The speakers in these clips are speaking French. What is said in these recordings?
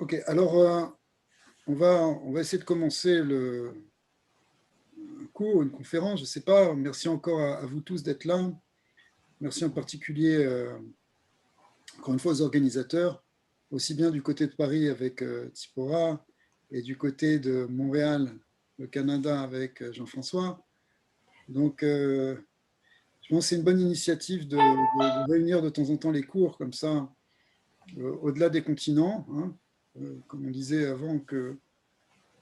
Ok, alors on va essayer de commencer le cours, une conférence, je ne sais pas. Merci encore à vous tous d'être là. Merci en particulier, encore une fois, aux organisateurs, aussi bien du côté de Paris avec Tsipora et du côté de Montréal, le Canada, avec Jean-François. Donc, je pense que c'est une bonne initiative de réunir de temps en temps les cours comme ça, au-delà des continents, hein. Comme on disait avant, que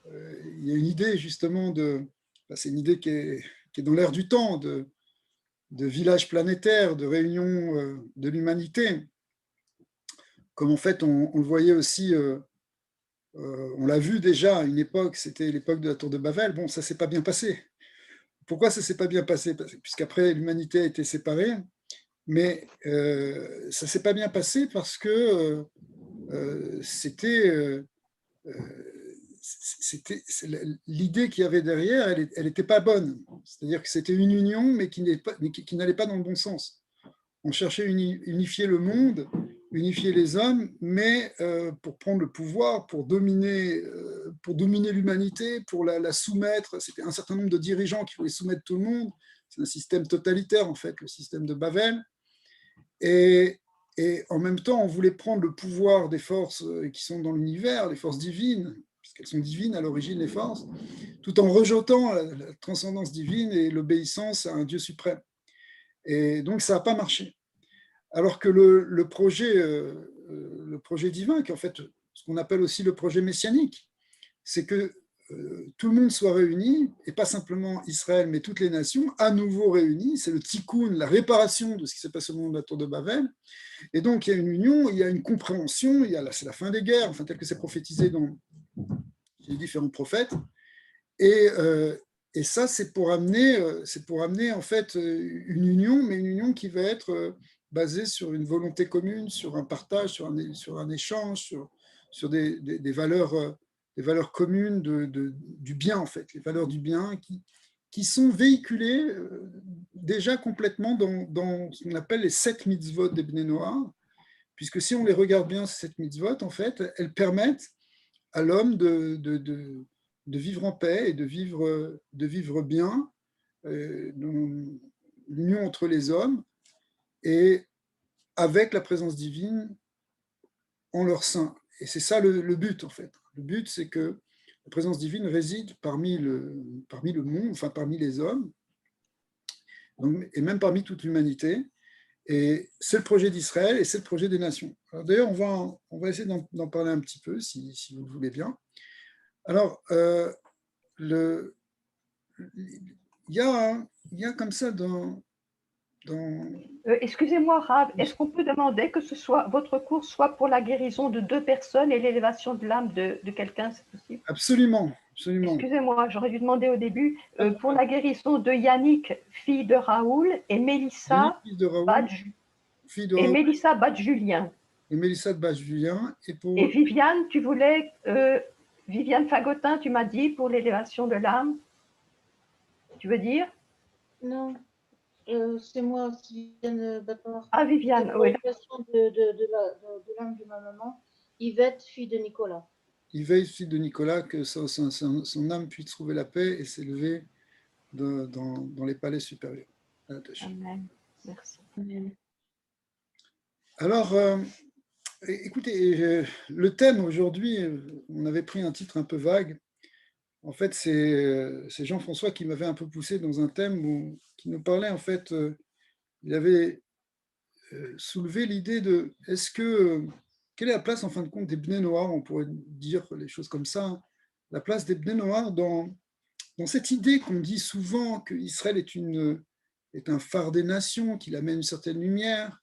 il y a une idée justement c'est une idée qui est dans l'air du temps, de village planétaire, de réunion de l'humanité. Comme en fait on le voyait aussi, on l'a vu déjà à une époque, c'était l'époque de la Tour de Babel. Bon, ça ne s'est pas bien passé. Pourquoi ça ne s'est pas bien passé? Puisqu'après l'humanité a été séparée, mais ça ne s'est pas bien passé parce que c'était l'idée qu'il y avait derrière, elle n'était pas bonne. C'est-à-dire que c'était une union, mais qui n'allait pas dans le bon sens. On cherchait à unifier le monde, unifier les hommes, mais pour prendre le pouvoir, pour dominer l'humanité, pour la soumettre. C'était un certain nombre de dirigeants qui voulaient soumettre tout le monde. C'est un système totalitaire, en fait, le système de Babel. Et en même temps, on voulait prendre le pouvoir des forces qui sont dans l'univers, les forces divines, puisqu'elles sont divines à l'origine, les forces, tout en rejetant la transcendance divine et l'obéissance à un Dieu suprême. Et donc, ça n'a pas marché. Alors que le projet divin, qui est en fait ce qu'on appelle aussi le projet messianique, c'est que tout le monde soit réuni, et pas simplement Israël, mais toutes les nations, à nouveau réunies. C'est le tikkun, la réparation de ce qui s'est passé au moment de la tour de Babel. Et donc, il y a une union, il y a une compréhension, c'est la fin des guerres, enfin, tel que c'est prophétisé dans les différents prophètes. Et ça, c'est pour amener en fait une union, mais une union qui va être basée sur une volonté commune, sur un partage, sur un échange, sur des valeurs communes du bien, en fait, les valeurs du bien qui sont véhiculées déjà complètement dans ce qu'on appelle les 7 mitzvot des Bnei Noach, puisque si on les regarde bien, ces 7 mitzvot, en fait, elles permettent à l'homme de vivre en paix et de vivre bien, l'union entre les hommes, et avec la présence divine en leur sein. Et c'est ça le but, en fait. Le but, c'est que la présence divine réside parmi le monde, enfin parmi les hommes, et même parmi toute l'humanité. Et c'est le projet d'Israël et c'est le projet des nations. D'ailleurs, on va essayer d'en parler un petit peu, si vous le voulez bien. Alors, il y a comme ça Excusez-moi, Rav, est-ce qu'on peut demander que votre cours soit pour la guérison de 2 personnes et l'élévation de l'âme de quelqu'un, c'est possible? Absolument, absolument. Excusez-moi, j'aurais dû demander au début pour la guérison de Yannick, fille de Raoul, et Mélissa, Fils de Raoul, fille de Raoul Julien. et Mélissa de Bache-Julien. Et Viviane, tu voulais, Viviane Fagotin, tu m'as dit pour l'élévation de l'âme. Tu veux dire? Non, c'est moi, Viviane Bator. Ah, Viviane, oui. L'élévation de l'âme de ma maman, Yvette, fille de Nicolas. Yvette, fille de Nicolas, que son âme puisse trouver la paix et s'élever dans les palais supérieurs. Amen. Merci. Amen. Alors, écoutez, le thème aujourd'hui, on avait pris un titre un peu vague. En fait, c'est Jean-François qui m'avait un peu poussé dans un thème qui nous parlait, en fait, il avait soulevé l'idée de quelle est la place, en fin de compte, des Bnei Noach, on pourrait dire les choses comme ça, hein, la place des Bnei Noach dans cette idée qu'on dit souvent qu'Israël est un phare des nations, qu'il amène une certaine lumière.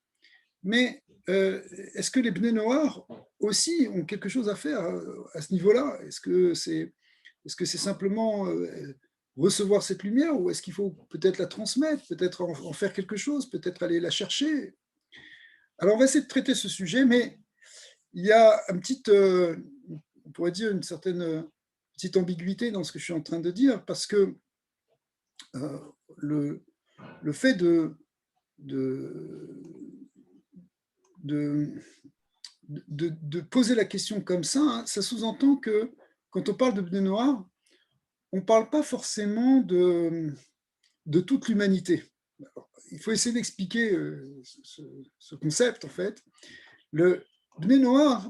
Mais est-ce que les Bnei Noach aussi ont quelque chose à faire à ce niveau-là? Est-ce que c'est simplement recevoir cette lumière, ou est-ce qu'il faut peut-être la transmettre, peut-être en faire quelque chose, peut-être aller la chercher? Alors on va essayer de traiter ce sujet, mais il y a on pourrait dire une certaine petite ambiguïté dans ce que je suis en train de dire, parce que le fait de de poser la question comme ça, hein, ça sous-entend que quand on parle de Bnei Noach, on ne parle pas forcément de toute l'humanité. Il faut essayer d'expliquer ce concept, en fait. Le Bnei Noach,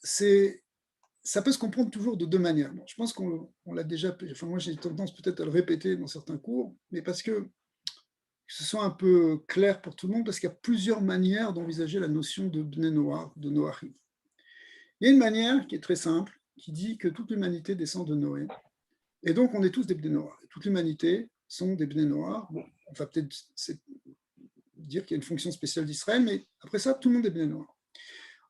ça peut se comprendre toujours de deux manières. Bon, je pense qu'on l'a déjà, enfin moi j'ai tendance peut-être à le répéter dans certains cours, mais parce que ce soit un peu clair pour tout le monde, parce qu'il y a plusieurs manières d'envisager la notion de Bnei Noach, de Noachim. Il y a une manière qui est très simple, qui dit que toute l'humanité descend de Noé, et donc on est tous des Bnei Noach. Toute l'humanité sont des Bnei Noach. Bon, on va peut-être dire qu'il y a une fonction spéciale d'Israël, mais après ça, tout le monde est Bnei Noach.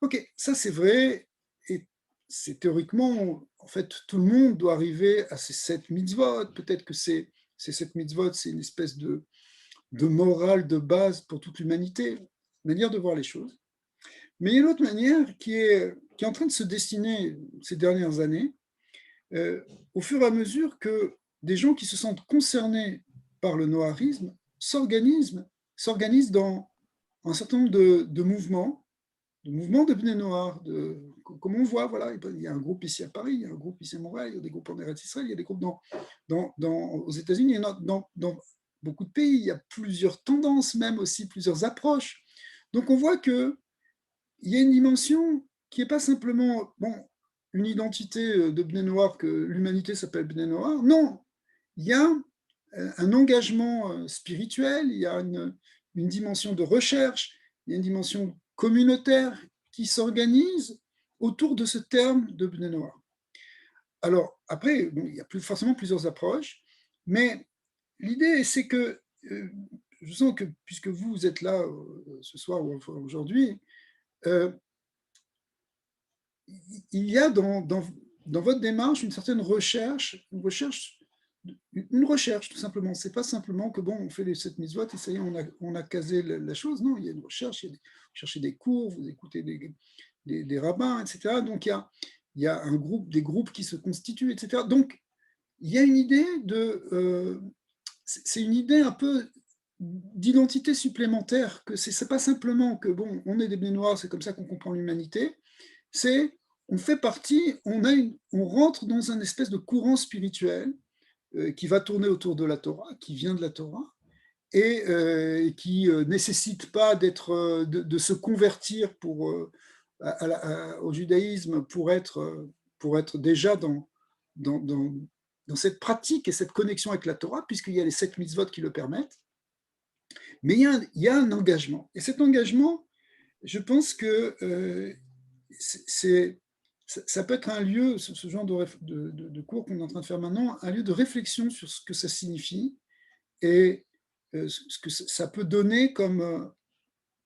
Ok, ça c'est vrai, et c'est théoriquement, en fait, tout le monde doit arriver à ces 7 mitzvot. Peut-être que ces 7 mitzvot, c'est une espèce de morale de base pour toute l'humanité, manière de voir les choses. Mais il y a une autre manière qui est en train de se dessiner ces dernières années, au fur et à mesure que des gens qui se sentent concernés par le noarisme s'organisent dans un certain nombre de mouvements de Bnei Noach, comme on voit, voilà, il y a un groupe ici à Paris, il y a un groupe ici à Montréal, il y a des groupes en Eretz Israël, il y a des groupes aux États-Unis, il y en a dans beaucoup de pays, il y a plusieurs tendances, même aussi plusieurs approches. Donc on voit qu'il y a une dimension qui n'est pas simplement une identité de Bnei Noach, que l'humanité s'appelle Bnei Noach. Non, il y a un engagement spirituel, il y a une dimension de recherche, il y a une dimension communautaire qui s'organise autour de ce terme de Bnei Noach. Alors, après, il y a forcément plusieurs approches, mais l'idée, c'est que, je sens que, puisque vous êtes là ce soir ou aujourd'hui, il y a dans votre démarche une certaine recherche, tout simplement. C'est pas simplement que on fait les 7 mitzvot et ça y est, on a casé la chose. Non, il y a une recherche, vous cherchez des cours, vous écoutez des rabbins, etc. Donc il y a des groupes qui se constituent, etc. Donc il y a une idée c'est une idée un peu d'identité supplémentaire, que c'est pas simplement que on est des Bnei Noach, c'est comme ça qu'on comprend l'humanité, c'est on fait partie, on rentre dans un espèce de courant spirituel qui va tourner autour de la Torah, qui vient de la Torah, et qui nécessite pas de se convertir au judaïsme pour être déjà dans cette pratique et cette connexion avec la Torah, puisqu'il y a les 7 mitzvot qui le permettent. Mais il y a un engagement. Et cet engagement, je pense que ça peut être un lieu, ce genre de cours qu'on est en train de faire maintenant, un lieu de réflexion sur ce que ça signifie et ce que ça peut donner comme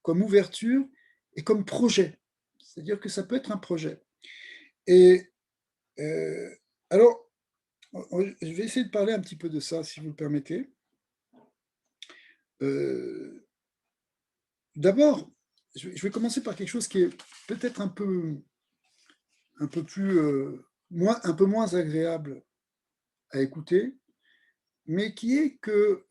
ouverture et comme projet. C'est-à-dire que ça peut être un projet. Et alors, je vais essayer de parler un petit peu de ça, si vous le permettez. D'abord, je vais commencer par quelque chose qui est peut-être un peu moins agréable à écouter, mais qui est que,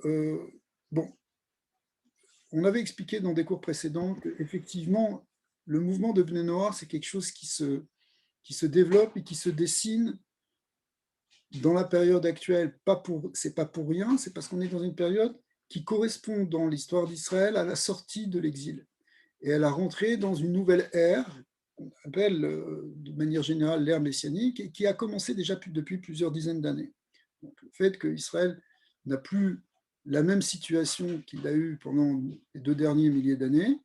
on avait expliqué dans des cours précédents qu'effectivement, le mouvement de Bnei Noach, c'est quelque chose qui se développe et qui se dessine dans la période actuelle. C'est pas pour rien, c'est parce qu'on est dans une période qui correspond dans l'histoire d'Israël à la sortie de l'exil et à la rentrée dans une nouvelle ère qu'on appelle de manière générale l'ère messianique et qui a commencé déjà depuis plusieurs dizaines d'années. Donc, le fait qu'Israël n'a plus la même situation qu'il a eue pendant les 2 derniers milliers d'années,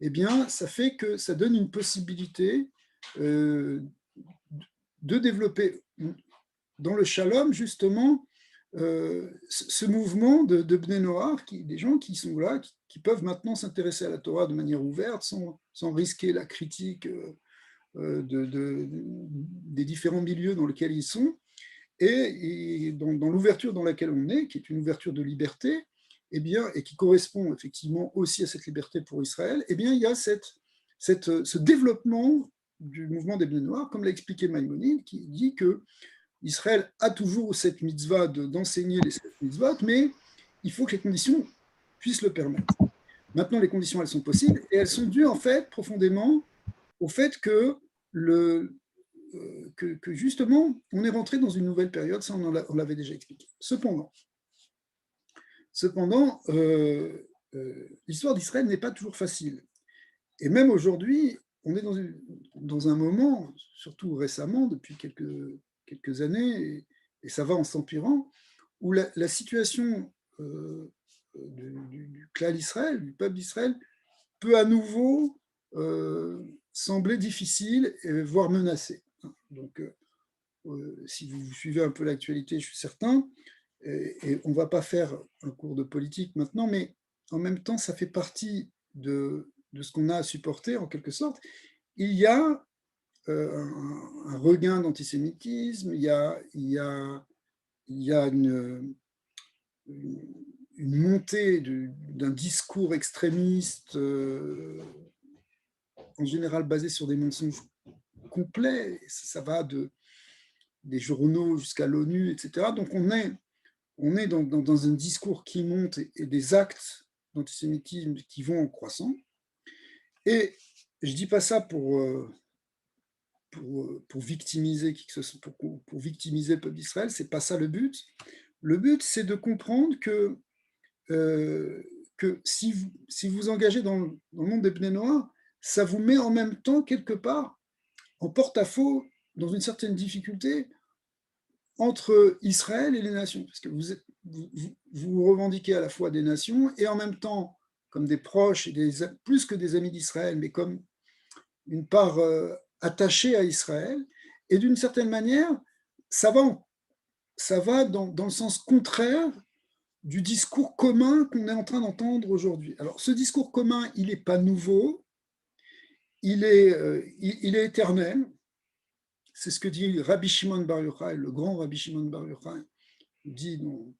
eh bien, ça fait que ça donne une possibilité de développer dans le shalom, justement, ce mouvement de Bnei Noach, des gens qui sont là, qui peuvent maintenant s'intéresser à la Torah de manière ouverte, sans risquer la critique des différents milieux dans lesquels ils sont, et dans l'ouverture dans laquelle on est, qui est une ouverture de liberté, eh bien, et qui correspond effectivement aussi à cette liberté pour Israël, eh bien, il y a ce développement du mouvement des Bnei Noach, comme l'a expliqué Maïmonide, qui dit que Israël a toujours cette mitzvah d'enseigner les 7 mitzvot, mais il faut que les conditions puissent le permettre. Maintenant, les conditions, elles sont possibles, et elles sont dues, en fait, profondément au fait que, que justement, on est rentré dans une nouvelle période, ça on l'avait déjà expliqué. Cependant, l'histoire d'Israël n'est pas toujours facile. Et même aujourd'hui, on est dans un moment, surtout récemment, depuis quelques années, et ça va en s'empirant, où la situation du clan d'Israël, du peuple d'Israël, peut à nouveau sembler difficile, voire menacée. Donc, si vous suivez un peu l'actualité, je suis certain, et on ne va pas faire un cours de politique maintenant, mais en même temps, ça fait partie de ce qu'on a à supporter, en quelque sorte. Il y a un regain d'antisémitisme, il y a une montée d'un discours extrémiste, en général basé sur des mensonges complets, ça va des journaux jusqu'à l'ONU, etc. Donc on est dans un discours qui monte et des actes d'antisémitisme qui vont en croissant. Et je ne dis pas ça pour victimiser pour victimiser le peuple d'Israël, ce n'est pas ça le but. Le but, c'est de comprendre que si vous engagez dans le monde des Bnei Noach, ça vous met en même temps, quelque part, en porte-à-faux, dans une certaine difficulté, entre Israël et les nations. Parce que vous revendiquez à la fois des nations et en même temps, comme des proches, et plus que des amis d'Israël, mais comme une part attachée à Israël. Et d'une certaine manière, ça va dans le sens contraire du discours commun qu'on est en train d'entendre aujourd'hui. Alors, ce discours commun, il n'est pas nouveau, il est éternel. C'est ce que dit Rabbi Shimon Bar Yochai, le grand Rabbi Shimon Bar Yochai, dit dans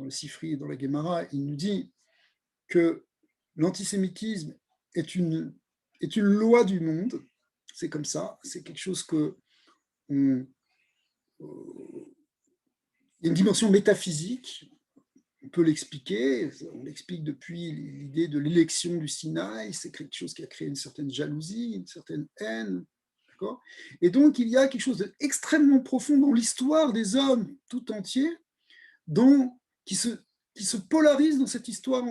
le Sifri et dans la Gemara, il nous dit que l'antisémitisme est une loi du monde. C'est comme ça, c'est quelque chose que il y a une dimension métaphysique. On peut l'expliquer, on l'explique depuis l'idée de l'élection du Sinaï, c'est quelque chose qui a créé une certaine jalousie, une certaine haine, d'accord ? Et donc il y a quelque chose d'extrêmement profond dans l'histoire des hommes tout entiers, qui se polarise dans cette histoire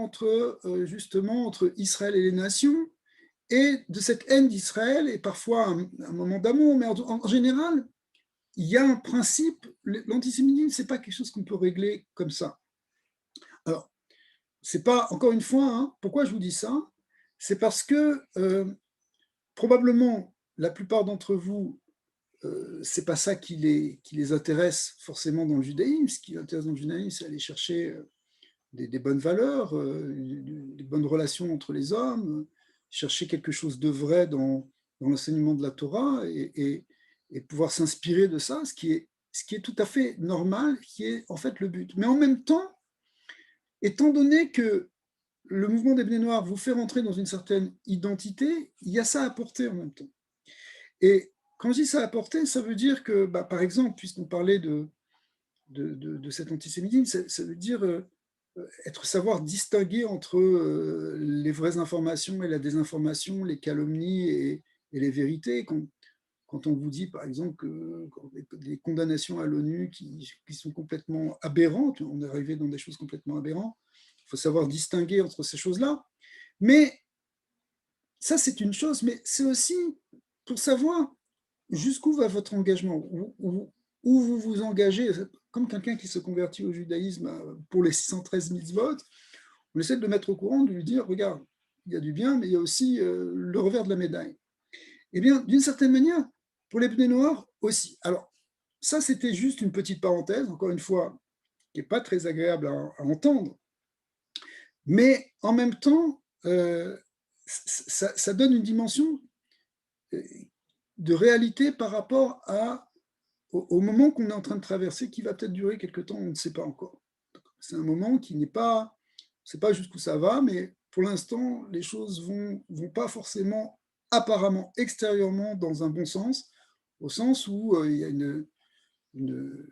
justement entre Israël et les nations, et de cette haine d'Israël, et parfois un moment d'amour, mais en général, il y a un principe, l'antisémitisme, ce n'est pas quelque chose qu'on peut régler comme ça. Alors, c'est pas, encore une fois, hein, pourquoi je vous dis ça ? C'est parce que probablement la plupart d'entre vous, c'est pas ça qui les intéresse forcément dans le judaïsme. Ce qui les intéresse dans le judaïsme, c'est aller chercher des bonnes valeurs, des bonnes relations entre les hommes, chercher quelque chose de vrai dans l'enseignement de la Torah et pouvoir s'inspirer de ça, ce qui est tout à fait normal, qui est en fait le but. Mais en même temps, étant donné que le mouvement des Bnei Noach vous fait rentrer dans une certaine identité, il y a ça à apporter en même temps. Et quand je dis ça à apporter, ça veut dire que, par exemple, puisqu'on parlait de cet antisémitisme, ça veut dire savoir distinguer entre les vraies informations et la désinformation, les calomnies et les vérités. Quand on vous dit, par exemple, que les condamnations à l'ONU qui sont complètement aberrantes, on est arrivé dans des choses complètement aberrantes, il faut savoir distinguer entre ces choses-là. Mais ça, c'est une chose, mais c'est aussi pour savoir jusqu'où va votre engagement, où vous vous engagez, comme quelqu'un qui se convertit au judaïsme pour les 613 mitzvot, on essaie de le mettre au courant, de lui dire, regarde, il y a du bien, mais il y a aussi le revers de la médaille. Eh bien, d'une certaine manière, pour les Bnei Noach aussi. Alors, ça, c'était juste une petite parenthèse, encore une fois, qui n'est pas très agréable à entendre, mais en même temps, ça donne une dimension de réalité par rapport au moment qu'on est en train de traverser, qui va peut-être durer quelque temps, on ne sait pas encore. C'est un moment qui n'est pas, on ne sait pas jusqu'où ça va, mais pour l'instant, les choses vont pas forcément, apparemment, extérieurement, dans un bon sens, au sens où il y a une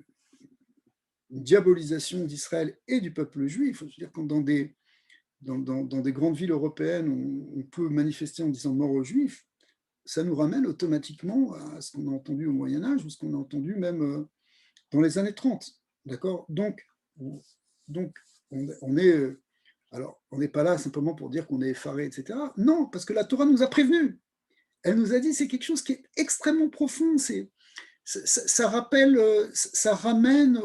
diabolisation d'Israël et du peuple juif. Je veux dire, quand dans des grandes villes européennes, on peut manifester en disant mort aux juifs, ça nous ramène automatiquement à ce qu'on a entendu au Moyen-Âge ou ce qu'on a entendu même dans les années 30. D'accord ? Donc, on est. Alors, on n'est pas là simplement pour dire qu'on est effaré, etc. Non, parce que la Torah nous a prévenus. Elle nous a dit c'est quelque chose qui est extrêmement profond. Ça rappelle, ça ramène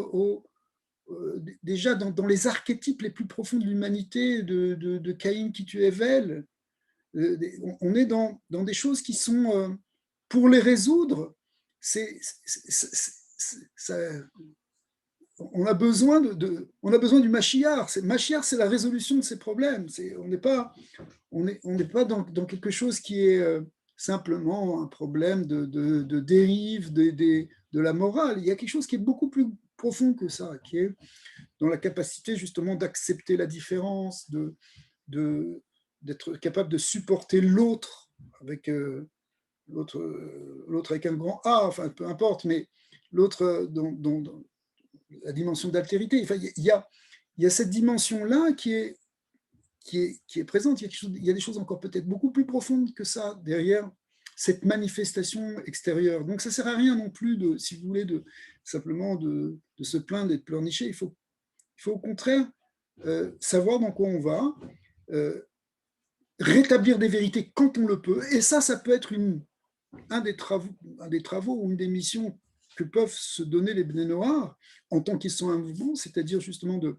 déjà dans les archétypes les plus profonds de l'humanité, de Caïn qui tue Hével. On est dans des choses qui sont, pour les résoudre, on a besoin du Mashiach. Mashiach, c'est la résolution de ces problèmes. On n'est pas dans quelque chose qui est simplement un problème de dérive de la morale. Il y a quelque chose qui est beaucoup plus profond que ça, qui est dans la capacité justement d'accepter la différence, d'être capable de supporter l'autre avec l'autre avec un grand A, enfin peu importe, mais l'autre dans la dimension d'altérité. Enfin, il y a cette dimension-là qui est présente. Il y a des choses encore peut-être beaucoup plus profondes que ça derrière cette manifestation extérieure. Donc ça ne sert à rien non plus, si vous voulez, simplement de se plaindre et de pleurnicher. Il faut au contraire savoir dans quoi on va, rétablir des vérités quand on le peut. Et ça peut être un des travaux ou une des missions que peuvent se donner les Bnei Noach en tant qu'ils sont un mouvement, c'est-à-dire justement de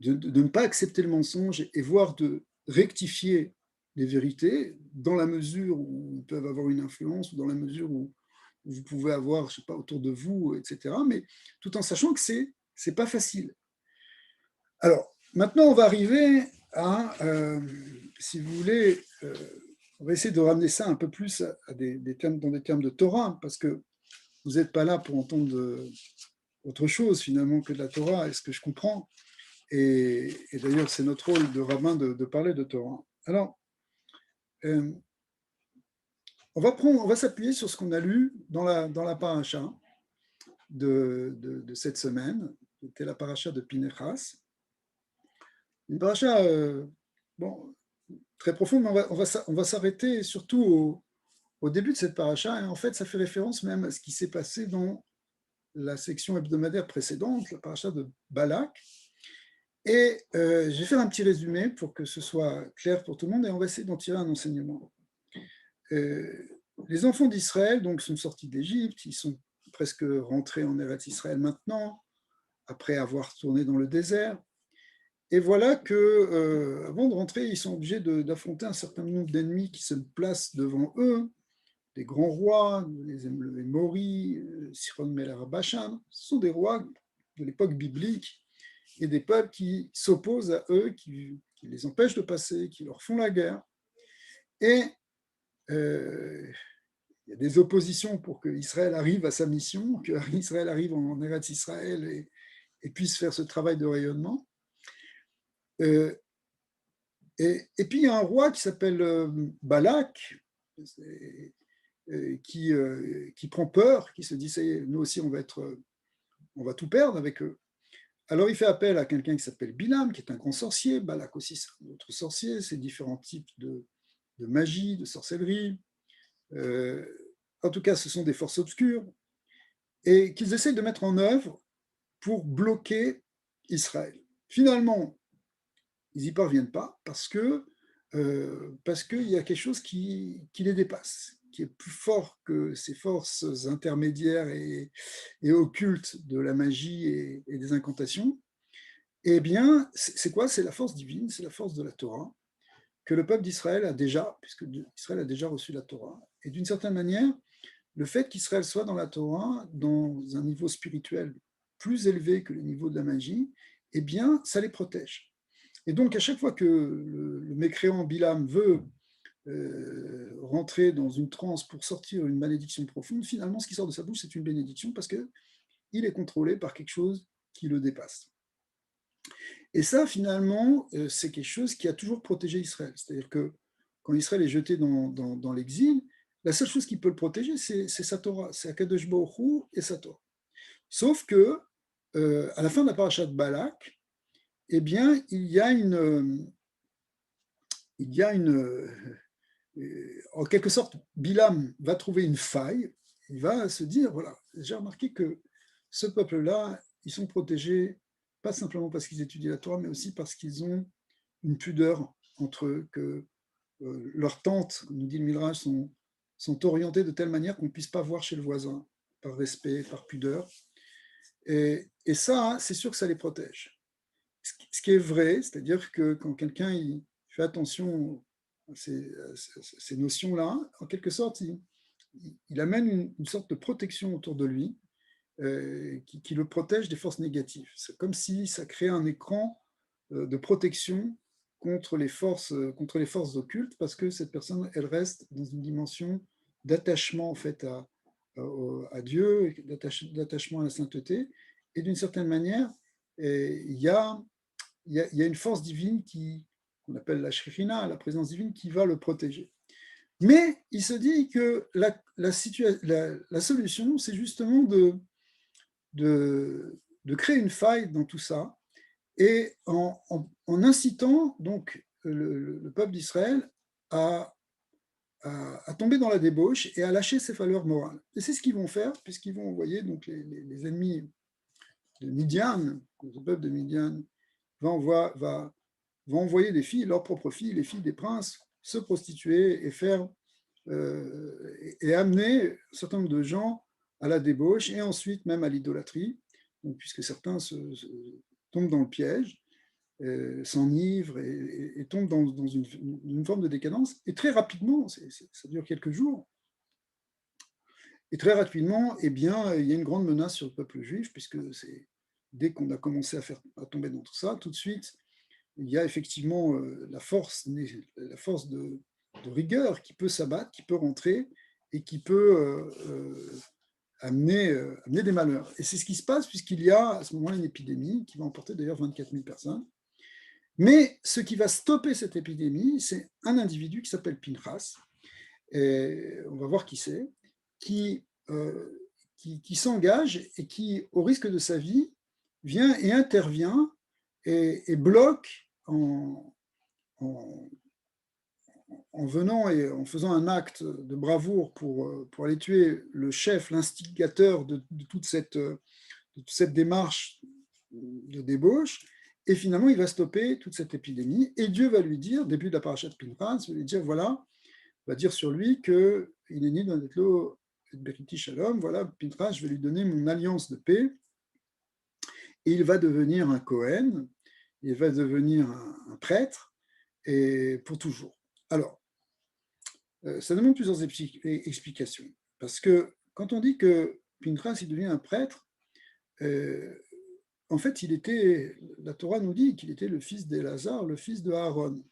ne pas accepter le mensonge et voire de rectifier les vérités dans la mesure où ils peuvent avoir une influence ou dans la mesure où vous pouvez avoir, je sais pas, autour de vous, etc. Mais tout en sachant que c'est pas facile. Alors, maintenant, on va arriver à, si vous voulez, on va essayer de ramener ça un peu plus à des termes, dans des termes de Torah, parce que vous n'êtes pas là pour entendre autre chose finalement que de la Torah, est-ce que je comprends ? Et d'ailleurs, c'est notre rôle de rabbin de parler de Torah. Alors, on va s'appuyer sur ce qu'on a lu dans la paracha de cette semaine, qui était la paracha de Pinechas. Une paracha très profonde, mais on va s'arrêter surtout au début de cette paracha, et en fait, ça fait référence même à ce qui s'est passé dans la section hebdomadaire précédente, la paracha de Balak. Et je vais faire un petit résumé pour que ce soit clair pour tout le monde, et on va essayer d'en tirer un enseignement. Les enfants d'Israël donc sont sortis d'Égypte, ils sont presque rentrés en Eretz Israël maintenant, après avoir tourné dans le désert. Et voilà que, avant de rentrer, ils sont obligés d'affronter un certain nombre d'ennemis qui se placent devant eux, des grands rois, les Mori, Siron Melar Bashan. Ce sont des rois de l'époque biblique et des peuples qui s'opposent à eux, qui les empêchent de passer, qui leur font la guerre. Et il y a des oppositions pour qu'Israël arrive à sa mission, qu'Israël arrive en Eretz Israël et puisse faire ce travail de rayonnement. Et puis il y a un roi qui s'appelle Balak, qui prend peur, qui se dit nous aussi on va tout perdre avec eux. Alors il fait appel à quelqu'un qui s'appelle Bilam, qui est un grand sorcier. Balak aussi c'est un autre sorcier, c'est différents types de magie, de sorcellerie. En tout cas ce sont des forces obscures et qu'ils essayent de mettre en œuvre pour bloquer Israël. Finalement, ils n'y parviennent pas parce qu'il y a quelque chose qui les dépasse, qui est plus fort que ces forces intermédiaires et occultes de la magie et des incantations. Eh bien, c'est quoi ? C'est la force divine, c'est la force de la Torah, que le peuple d'Israël a déjà, puisque Israël a déjà reçu la Torah. Et d'une certaine manière, le fait qu'Israël soit dans la Torah, dans un niveau spirituel plus élevé que le niveau de la magie, eh bien, ça les protège. Et donc, à chaque fois que le mécréant Bilam veut rentrer dans une transe pour sortir une malédiction profonde, finalement, ce qui sort de sa bouche, c'est une bénédiction parce qu'il est contrôlé par quelque chose qui le dépasse. Et ça, finalement, c'est quelque chose qui a toujours protégé Israël. C'est-à-dire que quand Israël est jeté dans l'exil, la seule chose qui peut le protéger, c'est sa Torah, c'est Akadosh Baruch Hu et sa Torah. Sauf que, à la fin de la paracha de Balak, eh bien, il y a en quelque sorte, Bilam va trouver une faille, il va se dire, voilà, j'ai remarqué que ce peuple-là, ils sont protégés, pas simplement parce qu'ils étudient la Torah, mais aussi parce qu'ils ont une pudeur entre eux, que leurs tentes, comme nous dit le Midrash, sont orientées de telle manière qu'on ne puisse pas voir chez le voisin, par respect, par pudeur. Et ça, c'est sûr que ça les protège. Ce qui est vrai, c'est-à-dire que quand quelqu'un il fait attention à ces notions-là, en quelque sorte, il amène une sorte de protection autour de lui qui le protège des forces négatives. C'est comme si ça crée un écran de protection contre les forces occultes, parce que cette personne, elle reste dans une dimension d'attachement en fait à Dieu, d'attachement à la sainteté, et d'une certaine manière, il y a une force divine qu'on appelle la Shekhinah, la présence divine, qui va le protéger. Mais il se dit que la solution, c'est justement de créer une faille dans tout ça, et en incitant donc le peuple d'Israël à tomber dans la débauche et à lâcher ses valeurs morales. Et c'est ce qu'ils vont faire, puisqu'ils vont envoyer donc les ennemis de Midian, le peuple de Midian, va envoyer des filles, leurs propres filles, les filles des princes, se prostituer et faire et amener un certain nombre de gens à la débauche et ensuite même à l'idolâtrie, puisque certains tombent dans le piège, s'enivrent et tombent dans une forme de décadence. Et très rapidement, ça dure quelques jours, et très rapidement, eh bien, il y a une grande menace sur le peuple juif, puisque dès qu'on a commencé à tomber dans tout ça, tout de suite, il y a effectivement la force de rigueur qui peut s'abattre, qui peut rentrer et qui peut amener des malheurs. Et c'est ce qui se passe puisqu'il y a à ce moment-là une épidémie qui va emporter d'ailleurs 24 000 personnes. Mais ce qui va stopper cette épidémie, c'est un individu qui s'appelle Pinchas, et on va voir qui c'est, qui s'engage et qui, au risque de sa vie, vient et intervient et bloque en venant et en faisant un acte de bravoure pour aller tuer le chef, l'instigateur de toute cette démarche de débauche, et finalement il va stopper toute cette épidémie, et Dieu va lui dire, début de la paracha de Pinchas, va lui dire, voilà, va dire sur lui que il est né dans l'Etlo et Beriti Shalom, voilà, Pinchas, je vais lui donner mon alliance de paix, et il va devenir un Kohen, il va devenir un prêtre, et pour toujours. Alors, ça demande plusieurs explications, parce que quand on dit que Pinchas il devient un prêtre, en fait, la Torah nous dit qu'il était le fils d'Élazar, le fils de Aaron.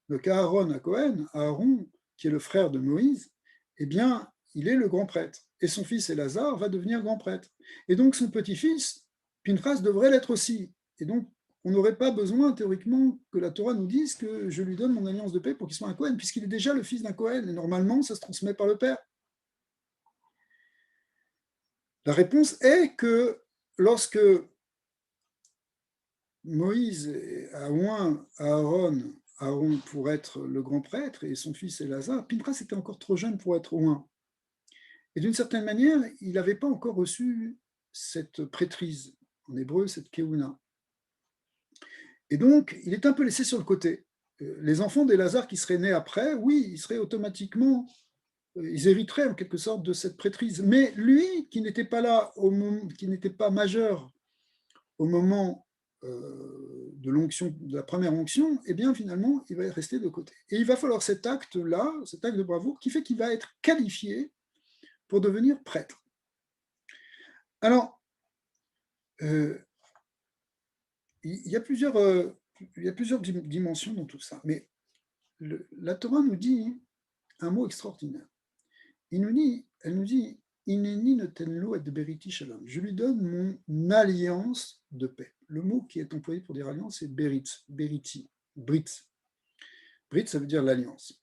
Donc Aaron à Cohen, Aaron, qui est le frère de Moïse, eh bien, il est le grand prêtre. Et son fils Élazar va devenir grand prêtre. Et donc son petit-fils, Pinchas, devrait l'être aussi. Et donc, on n'aurait pas besoin, théoriquement, que la Torah nous dise que je lui donne mon alliance de paix pour qu'il soit un Cohen, puisqu'il est déjà le fils d'un Cohen. Et normalement, ça se transmet par le père. La réponse est que lorsque Moïse a oint Aaron pour être le grand prêtre et son fils Élazar, Pinchas était encore trop jeune pour être oint. Et d'une certaine manière, il n'avait pas encore reçu cette prêtrise, en hébreu, cette keuna. Et donc, il est un peu laissé sur le côté. Les enfants d'Élazar qui seraient nés après, oui, ils seraient automatiquement, ils hériteraient en quelque sorte de cette prêtrise. Mais lui, qui n'était pas là, qui n'était pas majeur au moment de l'onction, de la première onction, eh bien finalement, il va rester de côté. Et il va falloir cet acte-là, cet acte de bravoure, qui fait qu'il va être qualifié pour devenir prêtre. Alors, il y a plusieurs dimensions dans tout ça, mais la Torah nous dit un mot extraordinaire. Elle nous dit, Ineni notenlo et beriti shalom. Je lui donne mon alliance de paix. Le mot qui est employé pour dire alliance, c'est berit, beriti, brit. Brit, ça veut dire l'alliance.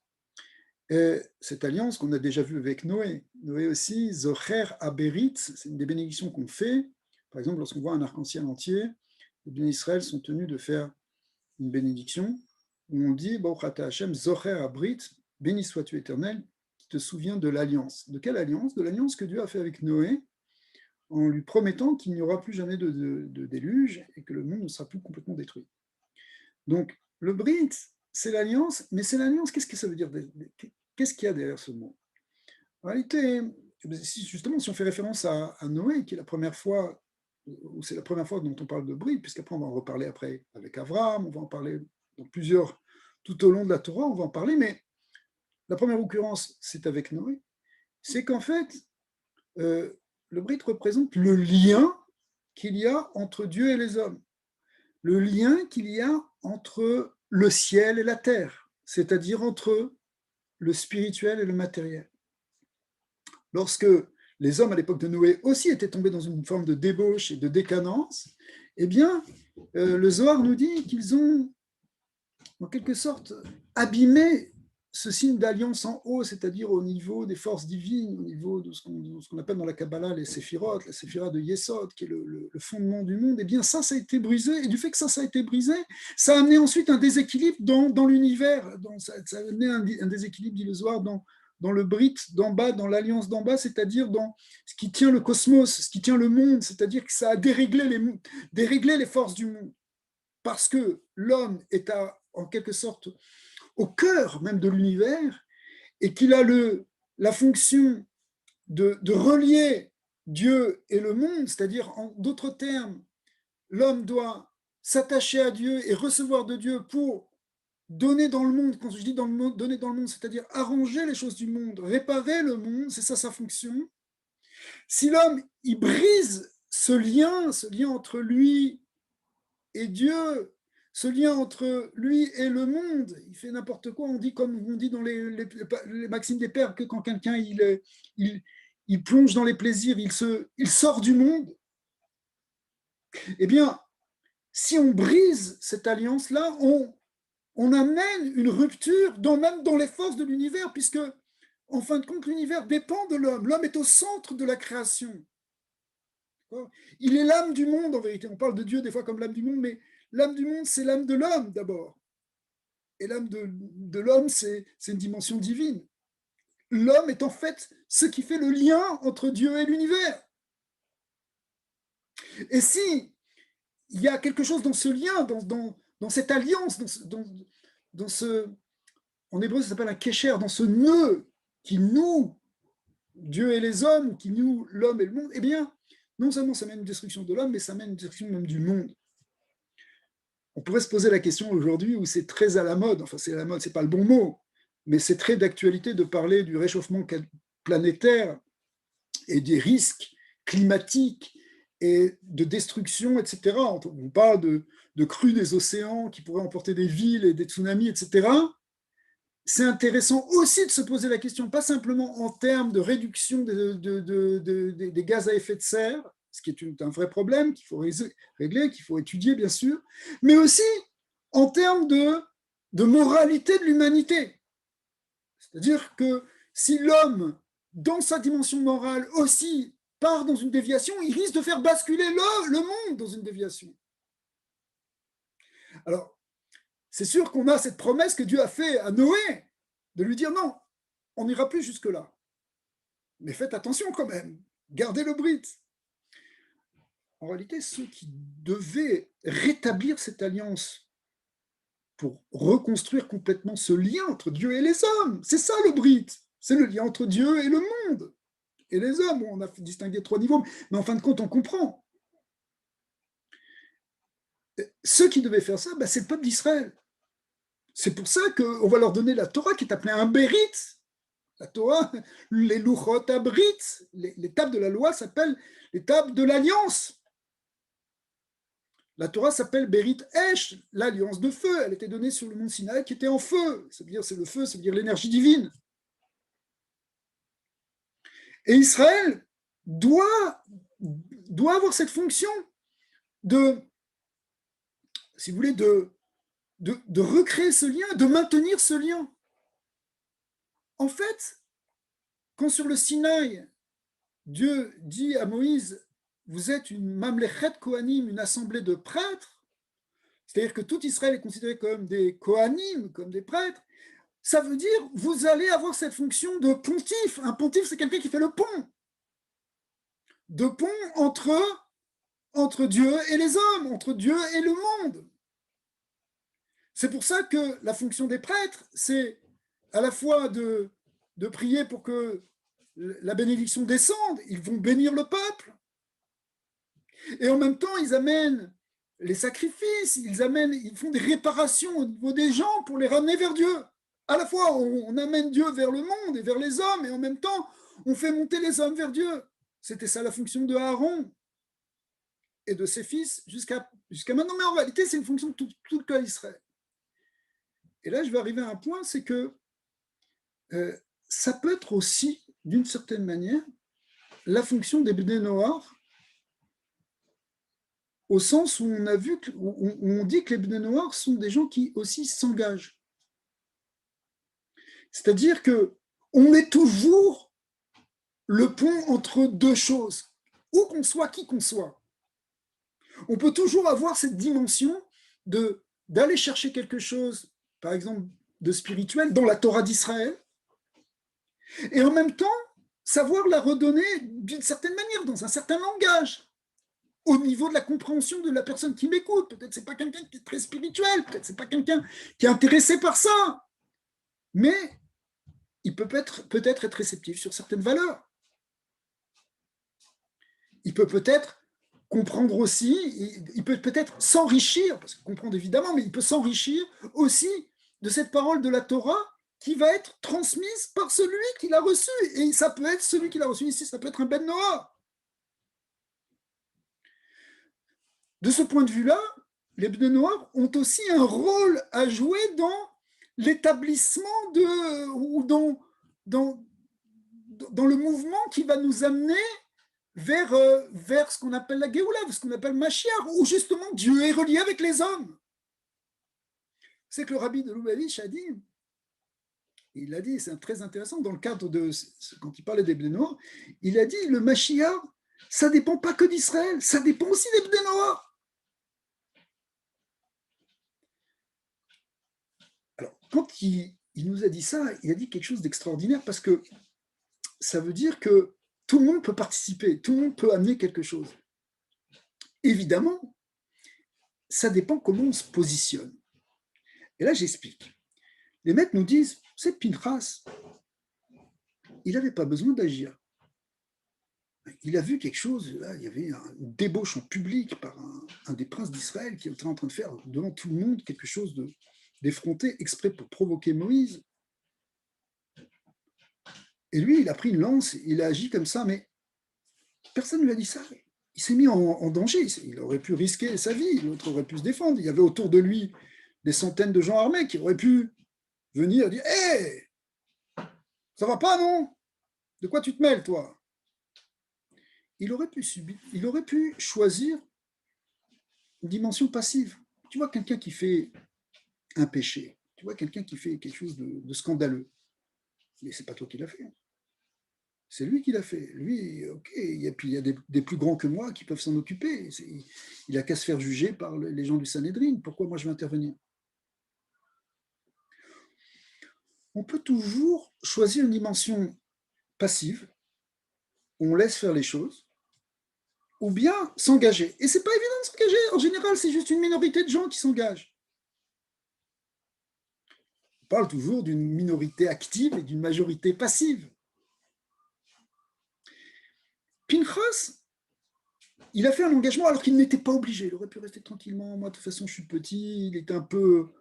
Et cette alliance qu'on a déjà vue avec Noé. Noé aussi, zocher aberit, c'est une des bénédictions qu'on fait. Par exemple, lorsqu'on voit un arc-en-ciel entier, les bénis d'Israël sont tenus de faire une bénédiction où on dit, Baruch ata Hashem, zocher abrit, béni sois-tu Éternel, qui te souviens de l'alliance. De quelle alliance? De l'alliance que Dieu a fait avec Noé, en lui promettant qu'il n'y aura plus jamais de déluge et que le monde ne sera plus complètement détruit. Donc, le Brit, c'est l'alliance, mais c'est l'alliance, qu'est-ce que ça veut dire? Qu'est-ce qu'il y a derrière ce mot? En réalité, justement, si on fait référence à Noé, qui est la première fois, ou c'est la première fois dont on parle de Brit, puisqu'après on va en reparler après avec Abraham, on va en parler dans plusieurs, tout au long de la Torah, on va en parler, mais la première occurrence, c'est avec Noé, c'est qu'en fait, le Brit représente le lien qu'il y a entre Dieu et les hommes, le lien qu'il y a entre le ciel et la terre, c'est-à-dire entre le spirituel et le matériel. Lorsque les hommes à l'époque de Noé aussi étaient tombés dans une forme de débauche et de décadence, eh bien, le Zohar nous dit qu'ils ont, en quelque sorte, abîmé ce signe d'alliance en haut, c'est-à-dire au niveau des forces divines, au niveau de ce qu'on appelle dans la Kabbalah les séphirotes, la séphira de Yesod, qui est le fondement du monde, eh bien ça a été brisé, et du fait que ça a été brisé, ça a amené ensuite un déséquilibre dans l'univers, ça a amené un déséquilibre, dit le Zohar, dans le Brit d'en bas, dans l'alliance d'en bas, c'est-à-dire dans ce qui tient le cosmos, ce qui tient le monde, c'est-à-dire que ça a déréglé les forces du monde, parce que l'homme est en quelque sorte au cœur même de l'univers, et qu'il a la fonction de relier Dieu et le monde, c'est-à-dire, en d'autres termes, l'homme doit s'attacher à Dieu et recevoir de Dieu pour donner dans le monde. Quand je dis donner dans le monde, c'est-à-dire arranger les choses du monde, réparer le monde, c'est ça sa fonction. Si l'homme, il brise ce lien entre lui et Dieu, ce lien entre lui et le monde, il fait n'importe quoi. On dit, comme on dit dans les maximes des pères, que quand quelqu'un il plonge dans les plaisirs, il sort du monde. Eh bien, si on brise cette alliance-là, on amène une rupture même dans les forces de l'univers, puisque, en fin de compte, l'univers dépend de l'homme. L'homme est au centre de la création. Il est l'âme du monde, en vérité. On parle de Dieu des fois comme l'âme du monde, mais l'âme du monde, c'est l'âme de l'homme d'abord. Et l'âme de l'homme, c'est une dimension divine. L'homme est en fait ce qui fait le lien entre Dieu et l'univers. Et si il y a quelque chose dans ce lien, dans cette alliance, dans ce, en hébreu ça s'appelle un kesher, dans ce nœud qui noue Dieu et les hommes, qui noue l'homme et le monde, eh bien, non seulement ça mène une destruction de l'homme, mais ça mène une destruction même du monde. On pourrait se poser la question aujourd'hui où c'est très à la mode, enfin c'est à la mode, c'est pas le bon mot, mais c'est très d'actualité de parler du réchauffement planétaire et des risques climatiques et de destruction, etc. On parle de crues des océans qui pourraient emporter des villes et des tsunamis, etc. C'est intéressant aussi de se poser la question, pas simplement en termes de réduction des gaz à effet de serre, ce qui est un vrai problème qu'il faut régler, qu'il faut étudier bien sûr, mais aussi en termes de moralité de l'humanité. C'est-à-dire que si l'homme, dans sa dimension morale aussi, part dans une déviation, il risque de faire basculer le monde dans une déviation. Alors, c'est sûr qu'on a cette promesse que Dieu a fait à Noé, de lui dire non, on n'ira plus jusque-là. Mais faites attention quand même, gardez le Brit. En réalité, ceux qui devaient rétablir cette alliance pour reconstruire complètement ce lien entre Dieu et les hommes, c'est ça le Brit, c'est le lien entre Dieu et le monde, et les hommes. On a distingué 3 niveaux, mais en fin de compte, on comprend. Ceux qui devaient faire ça, c'est le peuple d'Israël. C'est pour ça qu'on va leur donner la Torah qui est appelée un Bérit. La Torah, les Luchot Abrit, les tables de la loi s'appellent les tables de l'alliance. La Torah s'appelle Bérit Esh, l'alliance de feu. Elle était donnée sur le mont Sinaï qui était en feu. C'est-à-dire, c'est le feu, c'est-à-dire l'énergie divine. Et Israël doit avoir cette fonction de, si vous voulez, de recréer ce lien, de maintenir ce lien. En fait, quand sur le Sinaï, Dieu dit à Moïse, vous êtes une mamlechet kohanim, une assemblée de prêtres, c'est-à-dire que tout Israël est considéré comme des kohanim, comme des prêtres, ça veut dire vous allez avoir cette fonction de pontife. Un pontife, c'est quelqu'un qui fait le pont. De pont entre Dieu et les hommes, entre Dieu et le monde. C'est pour ça que la fonction des prêtres, c'est à la fois de prier pour que la bénédiction descende, ils vont bénir le peuple, et en même temps, ils amènent les sacrifices, ils font des réparations au niveau des gens pour les ramener vers Dieu. À la fois, on amène Dieu vers le monde et vers les hommes, et en même temps, on fait monter les hommes vers Dieu. C'était ça la fonction de Aaron et de ses fils jusqu'à maintenant. Mais en réalité, c'est une fonction de tout le peuple d'Israël. Et là, je vais arriver à un point, c'est que ça peut être aussi, d'une certaine manière, la fonction des Bnei Noach, au sens où on a vu, où on dit que les Bnei Noach sont des gens qui aussi s'engagent. C'est-à-dire qu'on est toujours le pont entre deux choses, où qu'on soit, qui qu'on soit. On peut toujours avoir cette dimension d'aller chercher quelque chose, par exemple, de spirituel dans la Torah d'Israël, et en même temps, savoir la redonner d'une certaine manière, dans un certain langage, au niveau de la compréhension de la personne qui m'écoute. Peut-être c'est pas quelqu'un qui est très spirituel, peut-être c'est pas quelqu'un qui est intéressé par ça, mais il peut peut-être être réceptif sur certaines valeurs. Il peut peut-être comprendre aussi, il peut peut-être s'enrichir, parce que comprendre évidemment, mais il peut s'enrichir aussi de cette parole de la Torah qui va être transmise par celui qui l'a reçue. Et ça peut être celui qui l'a reçue ici, ça peut être un Ben Noach. De ce point de vue-là, les Bnei Noach ont aussi un rôle à jouer dans l'établissement ou dans le mouvement qui va nous amener vers ce qu'on appelle la Géoula, ce qu'on appelle Mashiach, où justement Dieu est relié avec les hommes. C'est que le rabbi de Lubavitch a dit, il a dit, c'est très intéressant, dans le cadre de, quand il parlait des Bnei Noach, il a dit, le Mashiach, ça ne dépend pas que d'Israël, ça dépend aussi des Bnei Noach. Alors, quand il nous a dit ça, il a dit quelque chose d'extraordinaire parce que ça veut dire que tout le monde peut participer, tout le monde peut amener quelque chose. Évidemment, ça dépend comment on se positionne. Et là, j'explique. Les maîtres nous disent, c'est Pinchas, il n'avait pas besoin d'agir. Il a vu quelque chose, là, il y avait une débauche en public par un des princes d'Israël qui était en train de faire devant tout le monde quelque chose d'effronté, exprès pour provoquer Moïse. Et lui, il a pris une lance, il a agi comme ça, mais personne ne lui a dit ça. Il s'est mis en danger, il aurait pu risquer sa vie, l'autre aurait pu se défendre. Il y avait autour de lui des centaines de gens armés qui auraient pu venir dire « Hé, ça va pas, non? De quoi tu te mêles, toi ?» Il aurait pu choisir une dimension passive. Tu vois quelqu'un qui fait un péché, tu vois quelqu'un qui fait quelque chose de scandaleux, mais c'est pas toi qui l'as fait. C'est lui qui l'a fait. Lui, ok, et puis il y a des plus grands que moi qui peuvent s'en occuper. Il n'a qu'à se faire juger par les gens du Sanhédrin. Pourquoi moi je vais intervenir? On peut toujours choisir une dimension passive, où on laisse faire les choses, ou bien s'engager. Et c'est pas évident de s'engager. En général, c'est juste une minorité de gens qui s'engagent. On parle toujours d'une minorité active et d'une majorité passive. Pinchas, il a fait un engagement alors qu'il n'était pas obligé. Il aurait pu rester tranquillement. Moi, de toute façon, je suis petit. Il était un peu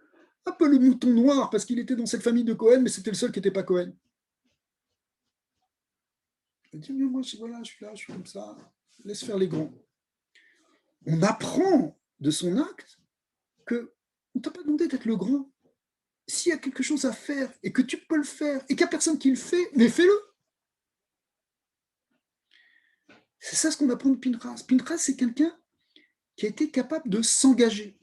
le mouton noir parce qu'il était dans cette famille de Cohen, mais c'était le seul qui n'était pas Cohen. Il dit, mais moi, voilà, je suis là, je suis comme ça. Laisse faire les grands. On apprend de son acte qu'on ne t'a pas demandé d'être le grand. S'il y a quelque chose à faire et que tu peux le faire et qu'il n'y a personne qui le fait, mais fais-le. C'est ça ce qu'on apprend de Pinchas. Pinchas, c'est quelqu'un qui a été capable de s'engager.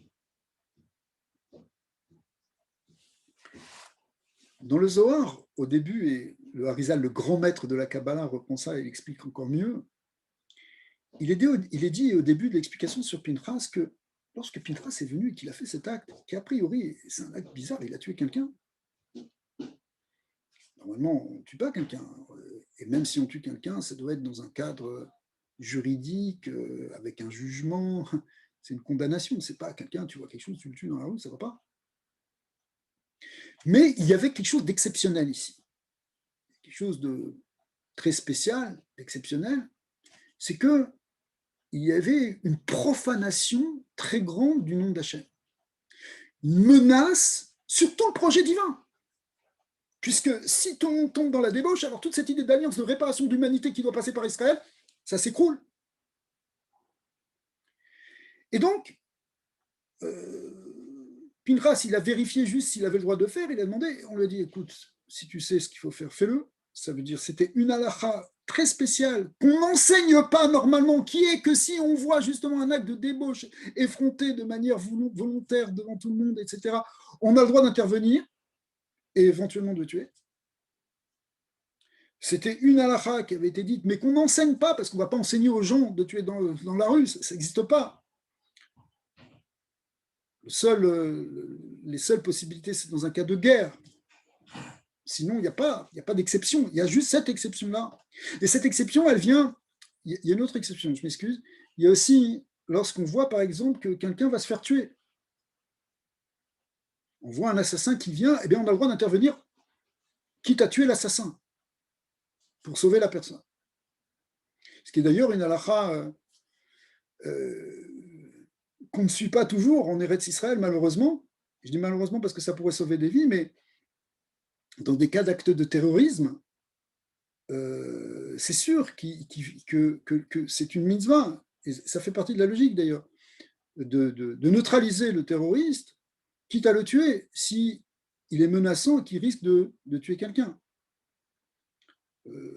Dans le Zohar, au début, et le Harizal, le grand maître de la Kabbalah, reprend ça et l'explique encore mieux, il est dit au début de l'explication sur Pinchas que lorsque Pinchas est venu et qu'il a fait cet acte, qui a priori, c'est un acte bizarre, il a tué quelqu'un, normalement, on ne tue pas quelqu'un. Et même si on tue quelqu'un, ça doit être dans un cadre juridique, avec un jugement. C'est une condamnation. C'est pas quelqu'un, tu vois quelque chose, tu le tues dans la rue, ça ne va pas. Mais il y avait quelque chose d'exceptionnel ici. Quelque chose de très spécial, d'exceptionnel. C'est qu'il y avait une profanation très grande du nom d'Hachem. Une menace sur tout le projet divin. Puisque si tout le monde tombe dans la débauche, alors toute cette idée d'alliance, de réparation de l'humanité qui doit passer par Israël, ça s'écroule. Et donc, Pinchas, il a vérifié juste s'il avait le droit de faire, il a demandé, on lui a dit, écoute, si tu sais ce qu'il faut faire, fais-le. Ça veut dire, c'était une halakha très spéciale, qu'on n'enseigne pas normalement, qui est que si on voit justement un acte de débauche effronté de manière volontaire devant tout le monde, etc., on a le droit d'intervenir et éventuellement de tuer. C'était une halakha qui avait été dite, mais qu'on n'enseigne pas, parce qu'on ne va pas enseigner aux gens de tuer dans la rue, ça n'existe pas. Les seules possibilités, c'est dans un cas de guerre. Sinon, il n'y a pas d'exception. Il y a juste cette exception-là. Et cette exception, elle vient... Il y a une autre exception, je m'excuse. Il y a aussi, lorsqu'on voit, par exemple, que quelqu'un va se faire tuer. On voit un assassin qui vient, eh bien, on a le droit d'intervenir, quitte à tuer l'assassin, pour sauver la personne. Ce qui est d'ailleurs une halakha qu'on ne suit pas toujours en Eretz Israël, malheureusement. Je dis malheureusement parce que ça pourrait sauver des vies, mais dans des cas d'actes de terrorisme, c'est sûr que c'est une mitzvah, et ça fait partie de la logique d'ailleurs, de neutraliser le terroriste, quitte à le tuer, si il est menaçant et qu'il risque de tuer quelqu'un.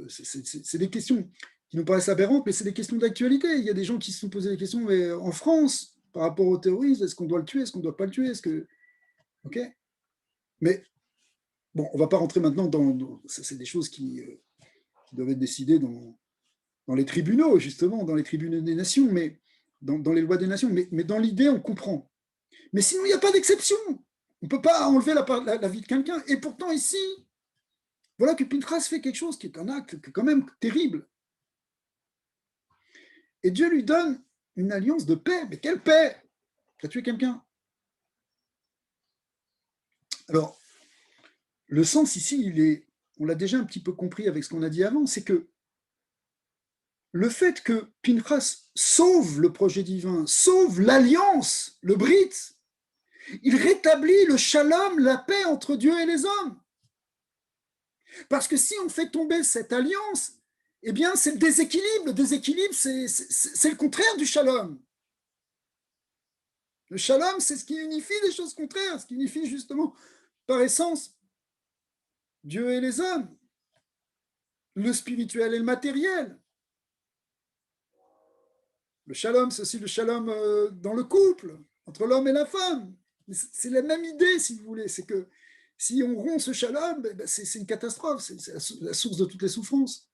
C'est des questions qui nous paraissent aberrantes, mais c'est des questions d'actualité. Il y a des gens qui se sont posés des questions, mais en France, par rapport au terrorisme, est-ce qu'on doit le tuer, est-ce qu'on ne doit pas le tuer, ok. Mais bon, on ne va pas rentrer maintenant ça, c'est des choses qui doivent être décidées dans les tribunaux, justement, dans les tribunaux des nations, mais dans les lois des nations. Mais dans l'idée, on comprend. Mais sinon, il n'y a pas d'exception. On ne peut pas enlever la vie de quelqu'un. Et pourtant, ici, voilà que Pinchas fait quelque chose qui est un acte quand même terrible. Et Dieu lui donne une alliance de paix. Mais quelle paix? Tu as tué quelqu'un. Alors, le sens ici, on l'a déjà un petit peu compris avec ce qu'on a dit avant, c'est que le fait que Pinchas sauve le projet divin, sauve l'alliance, le brit, il rétablit le shalom, la paix entre Dieu et les hommes. Parce que si on fait tomber cette alliance, eh bien, c'est le déséquilibre. Le déséquilibre, c'est le contraire du shalom. Le shalom, c'est ce qui unifie les choses contraires, ce qui unifie justement, par essence, Dieu et les hommes, le spirituel et le matériel. Le shalom, c'est aussi le shalom dans le couple, entre l'homme et la femme. C'est la même idée, si vous voulez. C'est que si on rompt ce shalom, c'est une catastrophe, c'est la source de toutes les souffrances.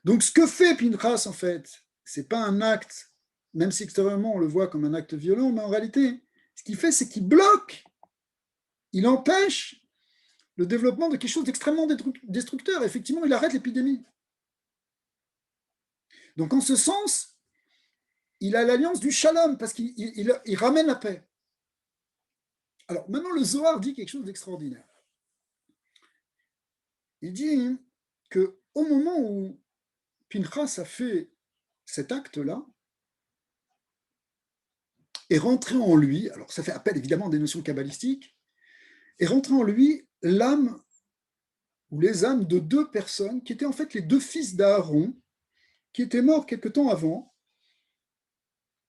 Donc, ce que fait Pinchas, en fait, ce n'est pas un acte, même si extérieurement on le voit comme un acte violent, mais en réalité, ce qu'il fait, c'est qu'il bloque, il empêche le développement de quelque chose d'extrêmement destructeur. Effectivement, il arrête l'épidémie. Donc, en ce sens, il a l'alliance du shalom, parce qu'il ramène la paix. Alors, maintenant, le Zohar dit quelque chose d'extraordinaire. Il dit qu'au moment où Pinchas a fait cet acte-là, est rentré en lui, alors ça fait appel évidemment à des notions kabbalistiques, est rentré en lui l'âme ou les âmes de deux personnes qui étaient en fait les deux fils d'Aaron, qui étaient morts quelque temps avant,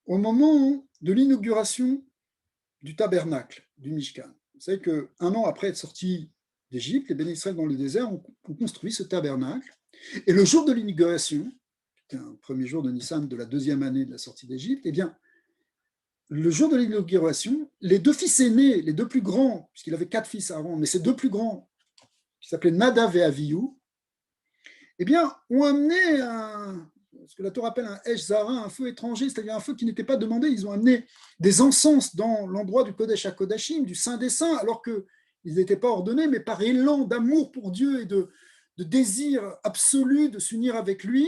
au moment de l'inauguration du tabernacle, du Mishkan. Vous savez qu'un an après être sorti d'Égypte, les Béné Israël dans le désert ont construit ce tabernacle. Et le jour de l'inauguration, c'était un premier jour de Nissan de la deuxième année de la sortie d'Égypte, eh bien, le jour de l'inauguration, les deux fils aînés, les deux plus grands, puisqu'il avait 4 fils avant, mais ces deux plus grands, qui s'appelaient Nadav et Avihu, eh bien, ont amené ce que la Torah appelle un Esh Zara, un feu étranger, c'est-à-dire un feu qui n'était pas demandé. Ils ont amené des encens dans l'endroit du Kodesh HaKodashim, du Saint des Saints, alors qu'ils ils n'étaient pas ordonnés, mais par élan d'amour pour Dieu et de désir absolu de s'unir avec lui,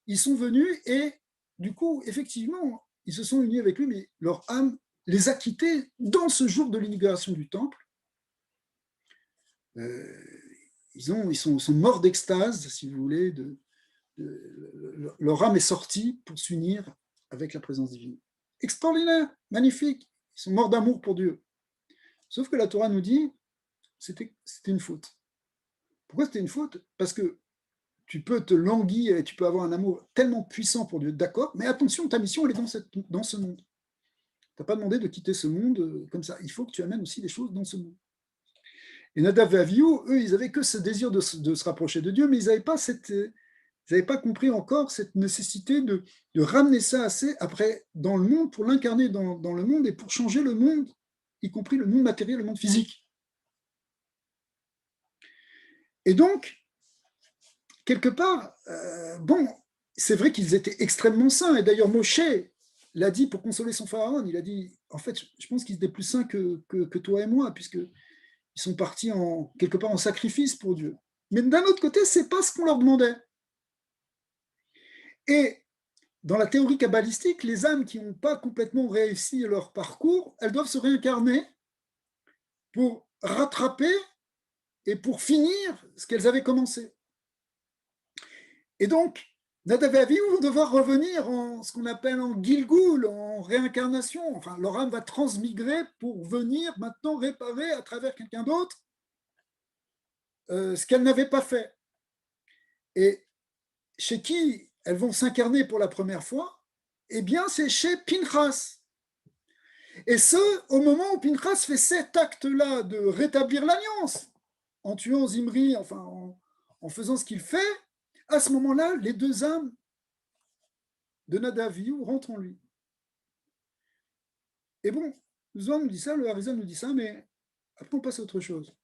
ils sont venus et du coup, effectivement, ils se sont unis avec lui, mais leur âme les a quittés dans ce jour de l'inauguration du temple. Ils sont morts d'extase, si vous voulez, leur âme est sortie pour s'unir avec la présence divine. Extraordinaire, magnifique, ils sont morts d'amour pour Dieu. Sauf que la Torah nous dit, c'était une faute. Pourquoi c'était une faute? Parce que tu peux te languir et tu peux avoir un amour tellement puissant pour Dieu, d'accord, mais attention, ta mission, elle est dans ce monde. Tu n'as pas demandé de quitter ce monde comme ça. Il faut que tu amènes aussi des choses dans ce monde. Et Nadav et Avihu, eux, ils n'avaient que ce désir de se rapprocher de Dieu, mais ils n'avaient pas compris encore cette nécessité de ramener ça assez après dans le monde, pour l'incarner dans le monde et pour changer le monde, y compris le monde matériel, le monde physique. Et donc, quelque part, c'est vrai qu'ils étaient extrêmement saints. Et d'ailleurs, Moshe l'a dit pour consoler son pharaon. Il a dit, en fait, je pense qu'ils étaient plus saints que toi et moi, puisqu'ils sont partis quelque part en sacrifice pour Dieu. Mais d'un autre côté, ce n'est pas ce qu'on leur demandait. Et dans la théorie kabbalistique, les âmes qui n'ont pas complètement réussi leur parcours, elles doivent se réincarner pour rattraper et pour finir ce qu'elles avaient commencé. Et donc, Nadav et Avihu vont devoir revenir en ce qu'on appelle en Gilgul, en réincarnation. Enfin, leur âme va transmigrer pour venir maintenant réparer à travers quelqu'un d'autre ce qu'elle n'avait pas fait. Et chez qui elles vont s'incarner pour la première fois? Eh bien, c'est chez Pinchas. Et ce, au moment où Pinchas fait cet acte-là de rétablir l'alliance, en tuant Zimri, enfin, en faisant ce qu'il fait, à ce moment-là, les deux âmes de Nadav et Avihu rentrent en lui. Et bon, le Zohar nous dit ça, le Harizal nous dit ça, mais après on passe à autre chose.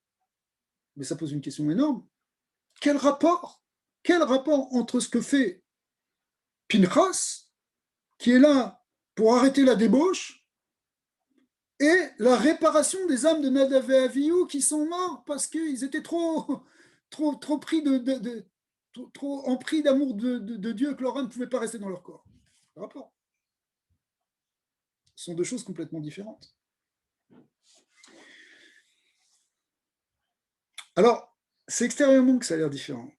Mais ça pose une question énorme. Quel rapport entre ce que fait Pinchas, qui est là pour arrêter la débauche, et la réparation des âmes de Nadav et Avihu qui sont morts parce qu'ils étaient trop pris trop empris d'amour de Dieu que leur âme ne pouvait pas rester dans leur corps. Le rapport. Ce sont deux choses complètement différentes. Alors, c'est extérieurement que ça a l'air différent.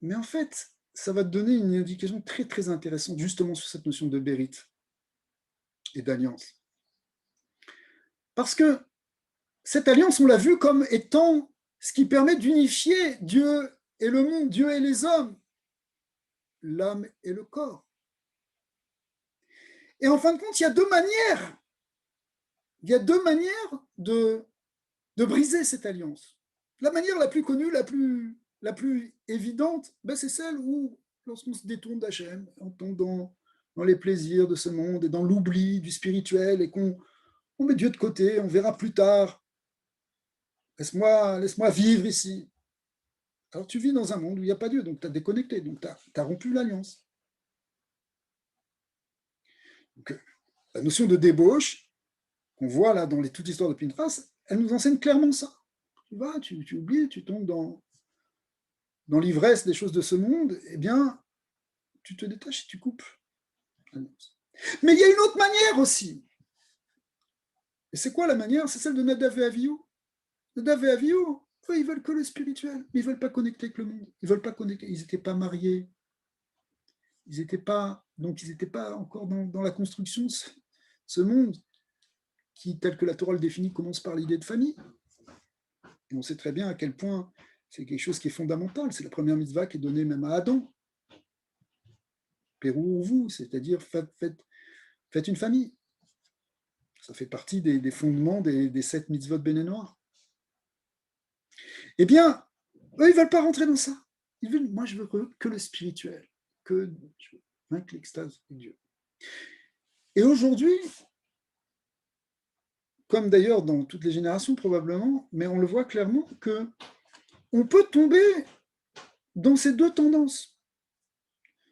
Mais en fait, ça va te donner une indication très, très intéressante justement sur cette notion de bérit et d'alliance. Parce que cette alliance, on l'a vu comme étant ce qui permet d'unifier Dieu et le monde, Dieu et les hommes, l'âme et le corps. Et en fin de compte, il y a deux manières. Il y a deux manières de briser cette alliance. La manière la plus connue, la plus évidente, c'est celle où, lorsqu'on se détourne d'Hachem, on tombe dans les plaisirs de ce monde et dans l'oubli du spirituel et qu'on met Dieu de côté, on verra plus tard. Laisse-moi vivre ici. Alors tu vis dans un monde où il n'y a pas Dieu, donc tu as déconnecté, donc tu as rompu l'alliance. Donc, la notion de débauche, qu'on voit là dans toute l'histoire de Pinchas, elle nous enseigne clairement ça. Tu oublies, tu tombes dans l'ivresse des choses de ce monde, eh bien, tu te détaches et tu coupes. Mais il y a une autre manière aussi. Et c'est quoi la manière? C'est celle de Nadav et Avihu. Nadav et Avihu, ils veulent que le spirituel, mais ils ne veulent pas connecter avec le monde. Ils veulent pas connecter. Ils n'étaient pas mariés. Ils n'étaient pas encore dans la construction de ce monde qui, tel que la Torah le définit, commence par l'idée de famille. Et on sait très bien à quel point c'est quelque chose qui est fondamental. C'est la première mitzvah qui est donnée même à Adam. Pérou vous, c'est-à-dire faites une famille. Ça fait partie des fondements des 7 mitzvot béné noirs. Eh bien, eux, ils ne veulent pas rentrer dans ça. Moi, je veux que le spirituel, que l'extase de Dieu. Et aujourd'hui, comme d'ailleurs dans toutes les générations probablement, mais on le voit clairement qu'on peut tomber dans ces deux tendances.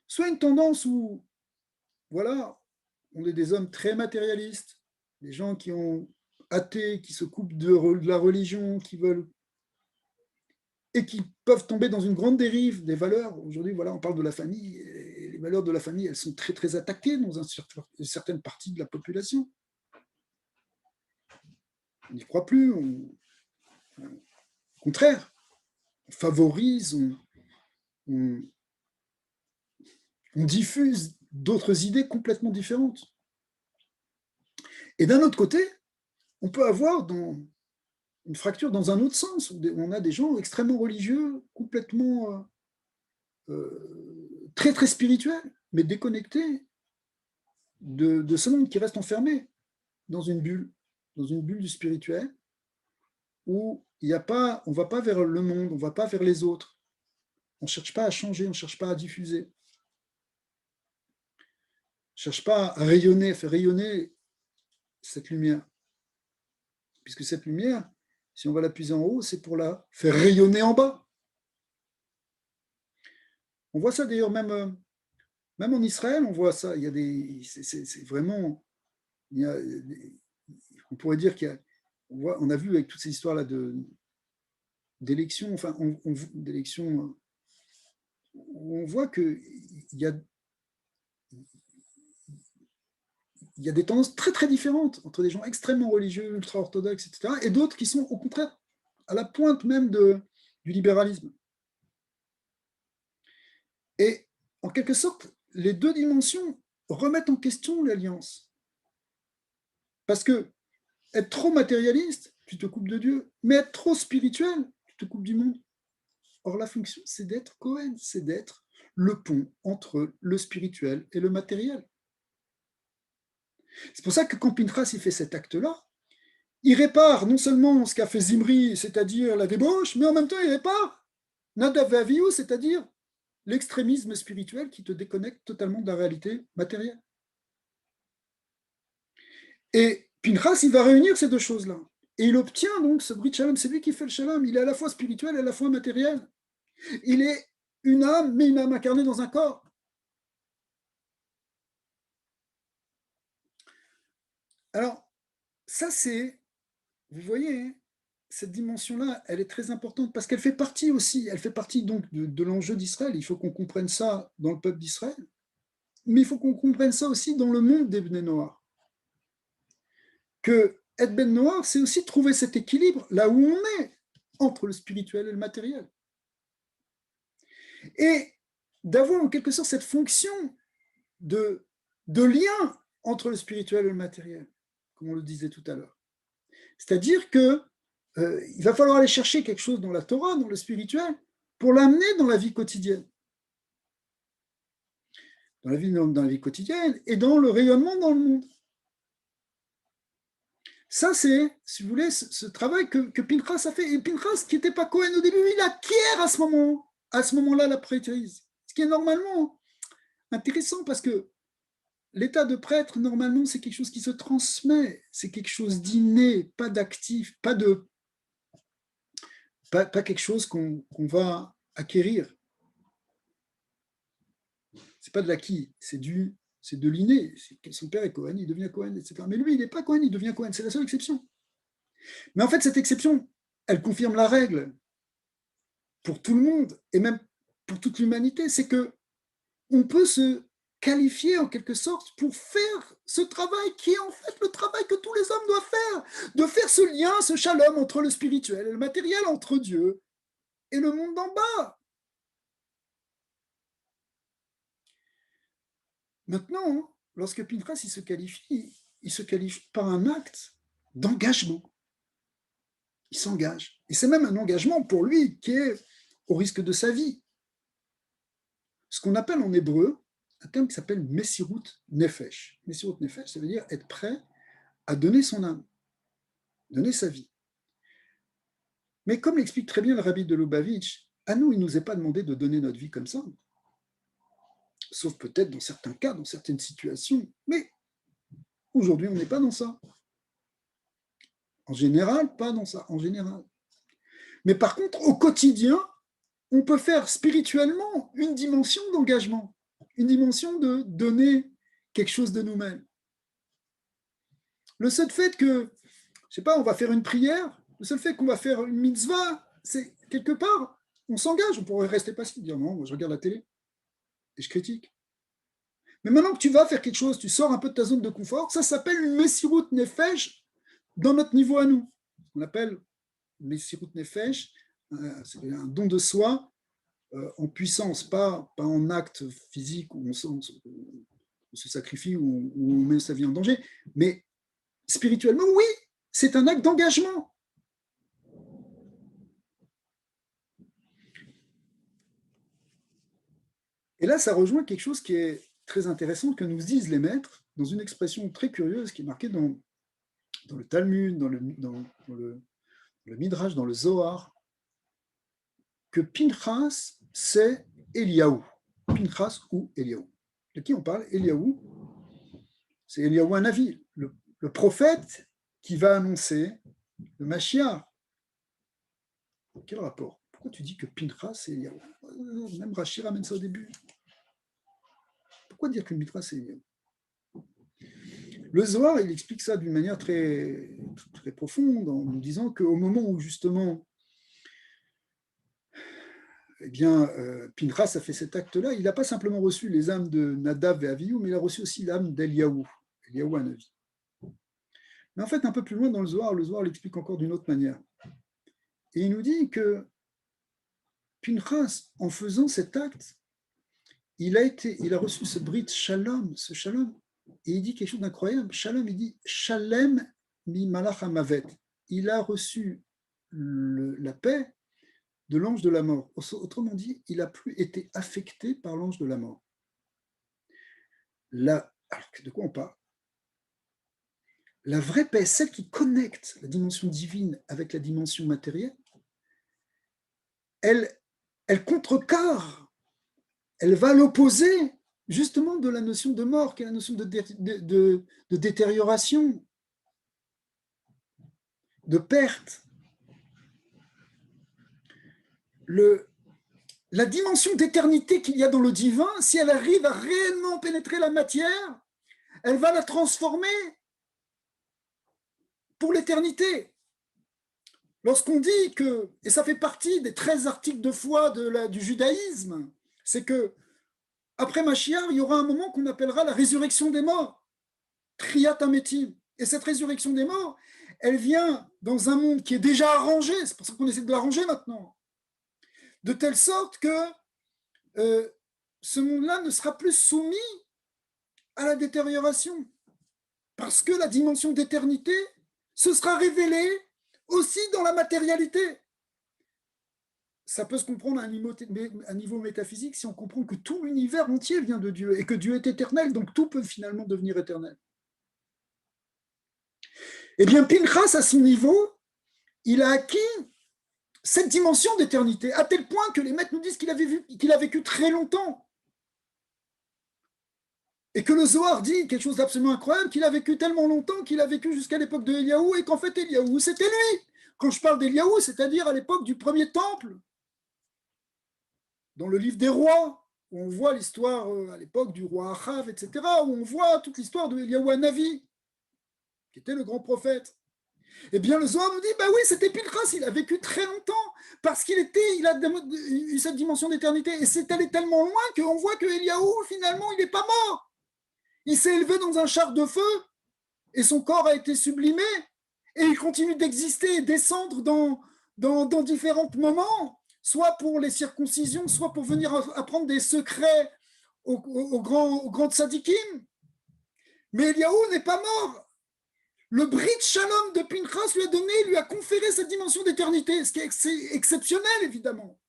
Soit une tendance où, voilà, on est des hommes très matérialistes, des gens qui ont athées, qui se coupent de la religion, qui veulent et qui peuvent tomber dans une grande dérive des valeurs. Aujourd'hui, voilà, on parle de la famille, et les valeurs de la famille, elles sont très, très attaquées dans une certaine partie de la population. On n'y croit plus, au contraire, on favorise, on diffuse d'autres idées complètement différentes. Et d'un autre côté, on peut avoir une fracture dans un autre sens, où on a des gens extrêmement religieux, complètement très très spirituels, mais déconnectés de ce monde, qui reste enfermé dans une bulle du spirituel, où il y a pas, on ne va pas vers le monde, on ne va pas vers les autres. On ne cherche pas à changer, on ne cherche pas à diffuser. On ne cherche pas à rayonner, à faire rayonner cette lumière. Puisque cette lumière, si on va la puiser en haut, c'est pour la faire rayonner en bas. On voit ça d'ailleurs même en Israël, on voit ça. Il y a c'est vraiment, on pourrait dire on a vu avec toutes ces histoires-là d'élections, enfin, d'élections, on voit qu'il y a des tendances très très différentes entre des gens extrêmement religieux, ultra-orthodoxes, etc., et d'autres qui sont au contraire à la pointe même du libéralisme. Et en quelque sorte, les deux dimensions remettent en question l'alliance. Parce que être trop matérialiste, tu te coupes de Dieu, mais être trop spirituel, tu te coupes du monde. Or, la fonction, c'est d'être Cohen, c'est d'être le pont entre le spirituel et le matériel. C'est pour ça que quand Pinchas il fait cet acte-là, il répare non seulement ce qu'a fait Zimri, c'est-à-dire la débauche, mais en même temps, il répare Nadav ve'Avihu, c'est-à-dire l'extrémisme spirituel qui te déconnecte totalement de la réalité matérielle. Et Pinchas, il va réunir ces deux choses-là. Et il obtient donc ce brit shalom. C'est lui qui fait le shalom. Il est à la fois spirituel et à la fois matériel. Il est une âme, mais une âme incarnée dans un corps. Alors, ça c'est, vous voyez, hein, cette dimension-là, elle est très importante parce qu'elle fait partie aussi, elle fait partie donc de l'enjeu d'Israël. Il faut qu'on comprenne ça dans le peuple d'Israël, mais il faut qu'on comprenne ça aussi dans le monde des Bnei Noach. Que être Ben Noach, c'est aussi trouver cet équilibre là où on est entre le spirituel et le matériel. Et d'avoir en quelque sorte cette fonction de lien entre le spirituel et le matériel, comme on le disait tout à l'heure. C'est-à-dire que il va falloir aller chercher quelque chose dans la Torah, dans le spirituel, pour l'amener dans la vie quotidienne. Dans la vie quotidienne et dans le rayonnement dans le monde. Ça, c'est, si vous voulez, ce travail que Pinchas a fait. Et Pinchas, qui n'était pas Cohen au début, il acquiert à ce moment-là la prêtrise. Ce qui est normalement intéressant parce que l'état de prêtre, normalement, c'est quelque chose qui se transmet, c'est quelque chose d'inné, pas d'actif, pas quelque chose qu'on va acquérir. C'est pas de l'acquis, c'est de l'inné. Son père est Cohen, il devient Cohen, etc. Mais lui, il n'est pas Cohen, il devient Cohen. C'est la seule exception. Mais en fait, cette exception, elle confirme la règle pour tout le monde et même pour toute l'humanité. C'est que on peut se qualifier en quelque sorte pour faire ce travail qui est en fait le travail que tous les hommes doivent faire, de faire ce lien, ce shalom entre le spirituel et le matériel, entre Dieu et le monde d'en bas. Maintenant, lorsque Pinchas il se qualifie par un acte d'engagement. Il s'engage. Et c'est même un engagement pour lui qui est au risque de sa vie. Ce qu'on appelle en hébreu un terme qui s'appelle Messirut Nefesh. Messirut Nefesh, ça veut dire être prêt à donner son âme, donner sa vie. Mais comme l'explique très bien le rabbi de Lubavitch, à nous, il ne nous est pas demandé de donner notre vie comme ça. Sauf peut-être dans certains cas, dans certaines situations. Mais aujourd'hui, on n'est pas dans ça. En général, pas dans ça, en général. Mais par contre, au quotidien, on peut faire spirituellement une dimension d'engagement, une dimension de donner quelque chose de nous-mêmes. Le seul fait que, je sais pas, on va faire une prière, le seul fait qu'on va faire une mitzvah, c'est quelque part, on s'engage, on pourrait rester passif, dire non, moi je regarde la télé et je critique. Mais maintenant que tu vas faire quelque chose, tu sors un peu de ta zone de confort, ça s'appelle une Messirut Nefesh dans notre niveau à nous. On appelle Messirut Nefesh, c'est un don de soi en puissance, pas en acte physique où on se sacrifie ou on met sa vie en danger, mais spirituellement, oui, c'est un acte d'engagement. Et là, ça rejoint quelque chose qui est très intéressant que nous disent les maîtres dans une expression très curieuse qui est marquée dans le Talmud, dans le Midrash, dans le Zohar, que Pinchas, c'est Eliaou. Pinchas ou Eliaou. De qui on parle? Eliaou, c'est Eliaou Hanavi, le prophète qui va annoncer le Mashiach. Quel rapport? Pourquoi tu dis que Pinchas, c'est Eliaou? Même Rashi ramène ça au début. Pourquoi dire que Pinchas, c'est Eliaou? Le Zohar, il explique ça d'une manière très, très profonde en nous disant qu'au moment où justement eh bien, Pinchas a fait cet acte-là, il n'a pas simplement reçu les âmes de Nadav et Avihu, mais il a reçu aussi l'âme d'Eliaou, Eliaou Hanavi. Mais en fait, un peu plus loin dans le Zohar l'explique encore d'une autre manière. Et il nous dit que Pinchas, en faisant cet acte, il a reçu ce brit shalom, et il dit quelque chose d'incroyable. Shalom, il dit Shalem mi malach hamavet. Il a reçu la paix de l'ange de la mort. Autrement dit, il n'a plus été affecté par l'ange de la mort. Alors, de quoi on parle? La vraie paix, celle qui connecte la dimension divine avec la dimension matérielle, elle contrecarre, elle va à l'opposé justement de la notion de mort, qui est la notion de détérioration, de perte. La dimension d'éternité qu'il y a dans le divin, si elle arrive à réellement pénétrer la matière, elle va la transformer pour l'éternité. Lorsqu'on dit que, et ça fait partie des 13 articles de foi du judaïsme, c'est que après Mashiach, il y aura un moment qu'on appellera la résurrection des morts, Triyat Hametim. Et cette résurrection des morts, elle vient dans un monde qui est déjà arrangé, c'est pour ça qu'on essaie de l'arranger maintenant, de telle sorte que ce monde-là ne sera plus soumis à la détérioration, parce que la dimension d'éternité se sera révélée aussi dans la matérialité. Ça peut se comprendre à un niveau métaphysique si on comprend que tout l'univers entier vient de Dieu et que Dieu est éternel, donc tout peut finalement devenir éternel. Eh bien, Pinchas, à son niveau, il a acquis cette dimension d'éternité, à tel point que les maîtres nous disent qu'il a vécu très longtemps. Et que le Zohar dit quelque chose d'absolument incroyable, qu'il a vécu tellement longtemps qu'il a vécu jusqu'à l'époque de Eliaou, et qu'en fait, Eliaou, c'était lui. Quand je parle d'Eliaou, c'est-à-dire à l'époque du premier temple, dans le livre des rois, où on voit l'histoire à l'époque du roi Achav, etc., où on voit toute l'histoire de Eliaou Hanavi, qui était le grand prophète. Eh bien, le Zohar nous dit, bah oui, c'était Pinchas, il a vécu très longtemps, parce il a eu cette dimension d'éternité, et c'est allé tellement loin qu'on voit que Eliaou, finalement, il n'est pas mort. Il s'est élevé dans un char de feu, et son corps a été sublimé, et il continue d'exister et descendre dans différents moments, soit pour les circoncisions, soit pour venir apprendre des secrets aux grands tzadikim. Mais Eliaou n'est pas mort. Le brit shalom de Pinchas lui a conféré cette dimension d'éternité, ce qui est exceptionnel, évidemment.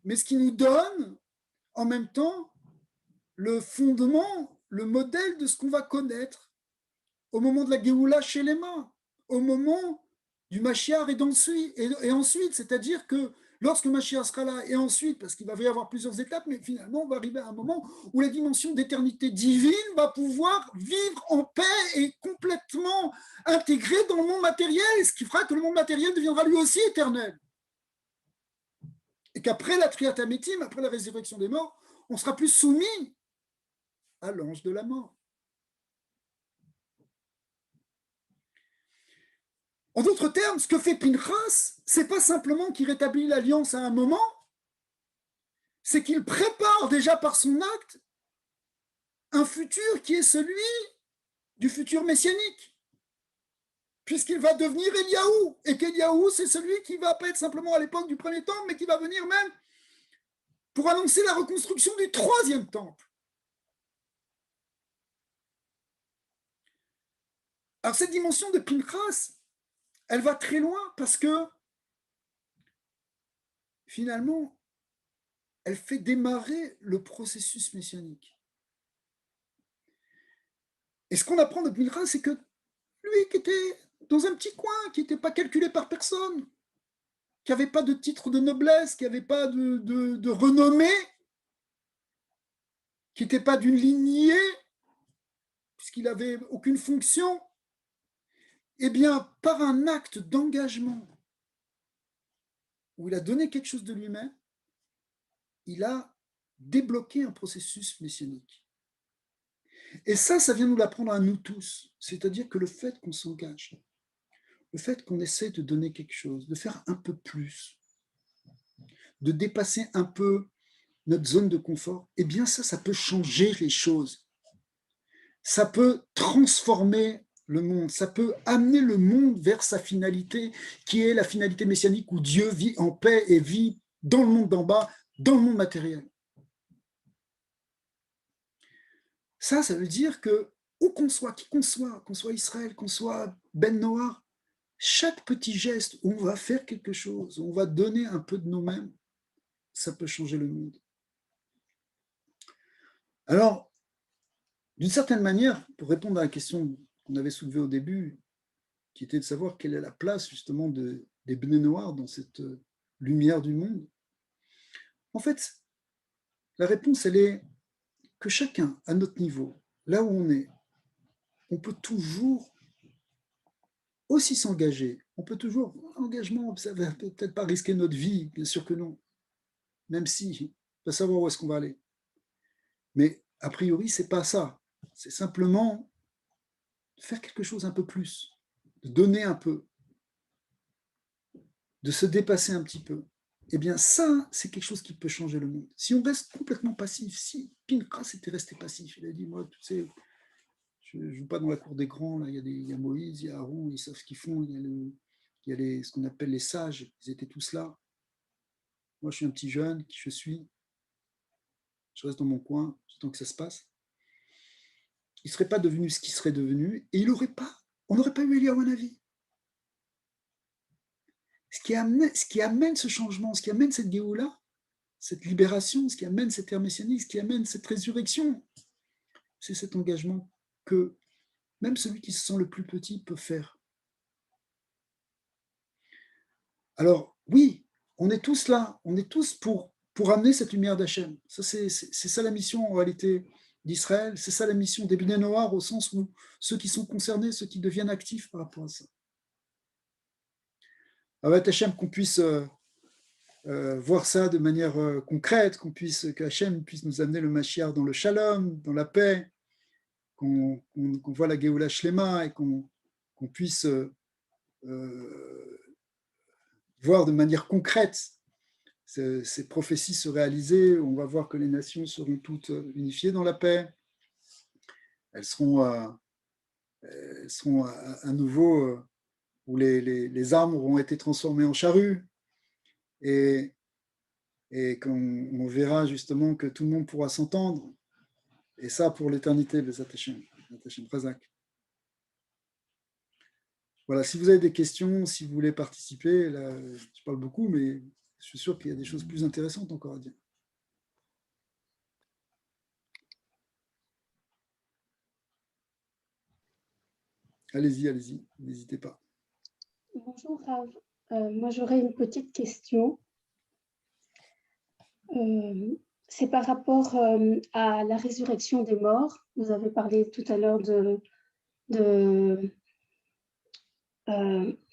Mais ce qui nous donne, en même temps, le fondement, le modèle de ce qu'on va connaître au moment de la Géoula chez les mains, au moment du Mashiach et ensuite, c'est-à-dire que lorsque Mashiach sera là, et ensuite, parce qu'il va y avoir plusieurs étapes, mais finalement, on va arriver à un moment où la dimension d'éternité divine va pouvoir vivre en paix et complètement intégrée dans le monde matériel, ce qui fera que le monde matériel deviendra lui aussi éternel. Et qu'après la Triyat Hametim, après la résurrection des morts, on sera plus soumis à l'ange de la mort. En d'autres termes, ce que fait Pinchas, c'est pas simplement qu'il rétablit l'alliance à un moment, c'est qu'il prépare déjà par son acte un futur qui est celui du futur messianique, puisqu'il va devenir Eliaou, et qu'Eliaou, c'est celui qui va pas être simplement à l'époque du premier temple, mais qui va venir même pour annoncer la reconstruction du troisième temple. Alors cette dimension de Pinchas, elle va très loin parce que finalement, elle fait démarrer le processus messianique. Et ce qu'on apprend de Pinchas, c'est que lui qui était dans un petit coin, qui n'était pas calculé par personne, qui n'avait pas de titre de noblesse, qui n'avait pas de renommée, qui n'était pas d'une lignée, puisqu'il n'avait aucune fonction, eh bien, par un acte d'engagement, où il a donné quelque chose de lui-même, il a débloqué un processus messianique. Et ça vient nous l'apprendre à nous tous, c'est-à-dire que le fait qu'on s'engage, le fait qu'on essaie de donner quelque chose, de faire un peu plus, de dépasser un peu notre zone de confort, eh bien ça peut changer les choses. Ça peut transformer le monde, ça peut amener le monde vers sa finalité, qui est la finalité messianique où Dieu vit en paix et vit dans le monde d'en bas, dans le monde matériel. Ça veut dire que, où qu'on soit, qui qu'on soit Israël, qu'on soit Ben Noir, chaque petit geste où on va faire quelque chose, où on va donner un peu de nous-mêmes, ça peut changer le monde. Alors, d'une certaine manière, pour répondre à la question qu'on avait soulevée au début, qui était de savoir quelle est la place justement des Bnei Noirs dans cette lumière du monde, en fait, la réponse, elle est que chacun, à notre niveau, là où on est, on peut toujours aussi s'engager. On peut toujours, engagement, ça va peut-être pas risquer notre vie, bien sûr que non, même si, on va savoir où est-ce qu'on va aller. Mais a priori, c'est pas ça. C'est simplement de faire quelque chose un peu plus, de donner un peu, de se dépasser un petit peu. Eh bien, ça, c'est quelque chose qui peut changer le monde. Si on reste complètement passif, si Pinchas était resté passif, il a dit, moi, tu sais, je ne joue pas dans la cour des grands, là, il y a Moïse, il y a Aaron, ils savent ce qu'ils font, il y a ce qu'on appelle les sages, ils étaient tous là. Moi, je suis un petit jeune, qui je suis, je reste dans mon coin, j'attends que ça se passe. Il ne serait pas devenu ce qu'il serait devenu, et on n'aurait pas eu Élie Wanavi. Ce qui amène ce changement, ce qui amène cette Géoula, cette libération, ce qui amène cette ère messianique, ce qui amène cette résurrection, c'est cet engagement que même celui qui se sent le plus petit peut faire. Alors, oui, on est tous là, on est tous pour amener cette lumière d'Hachem. C'est ça la mission en réalité d'Israël, c'est ça la mission des Bnei Noar au sens où ceux qui sont concernés, ceux qui deviennent actifs par rapport à ça. Avec Hachem, qu'on puisse voir ça de manière concrète, que Hachem puisse nous amener le Mashiach dans le Shalom, dans la paix, qu'on voit la Géoula Shlema et qu'on puisse voir de manière concrète ces prophéties se réaliser. On va voir que les nations seront toutes unifiées dans la paix. Elles seront à nouveau où les armes auront été transformées en charrues et qu'on verra justement que tout le monde pourra s'entendre. Et ça pour l'éternité, Bezat Hashem Razak. Voilà, si vous avez des questions, si vous voulez participer, là, je parle beaucoup, mais je suis sûr qu'il y a des choses plus intéressantes encore à dire. Allez-y, n'hésitez pas. Bonjour Rav, moi j'aurais une petite question. C'est par rapport à la résurrection des morts. Vous avez parlé tout à l'heure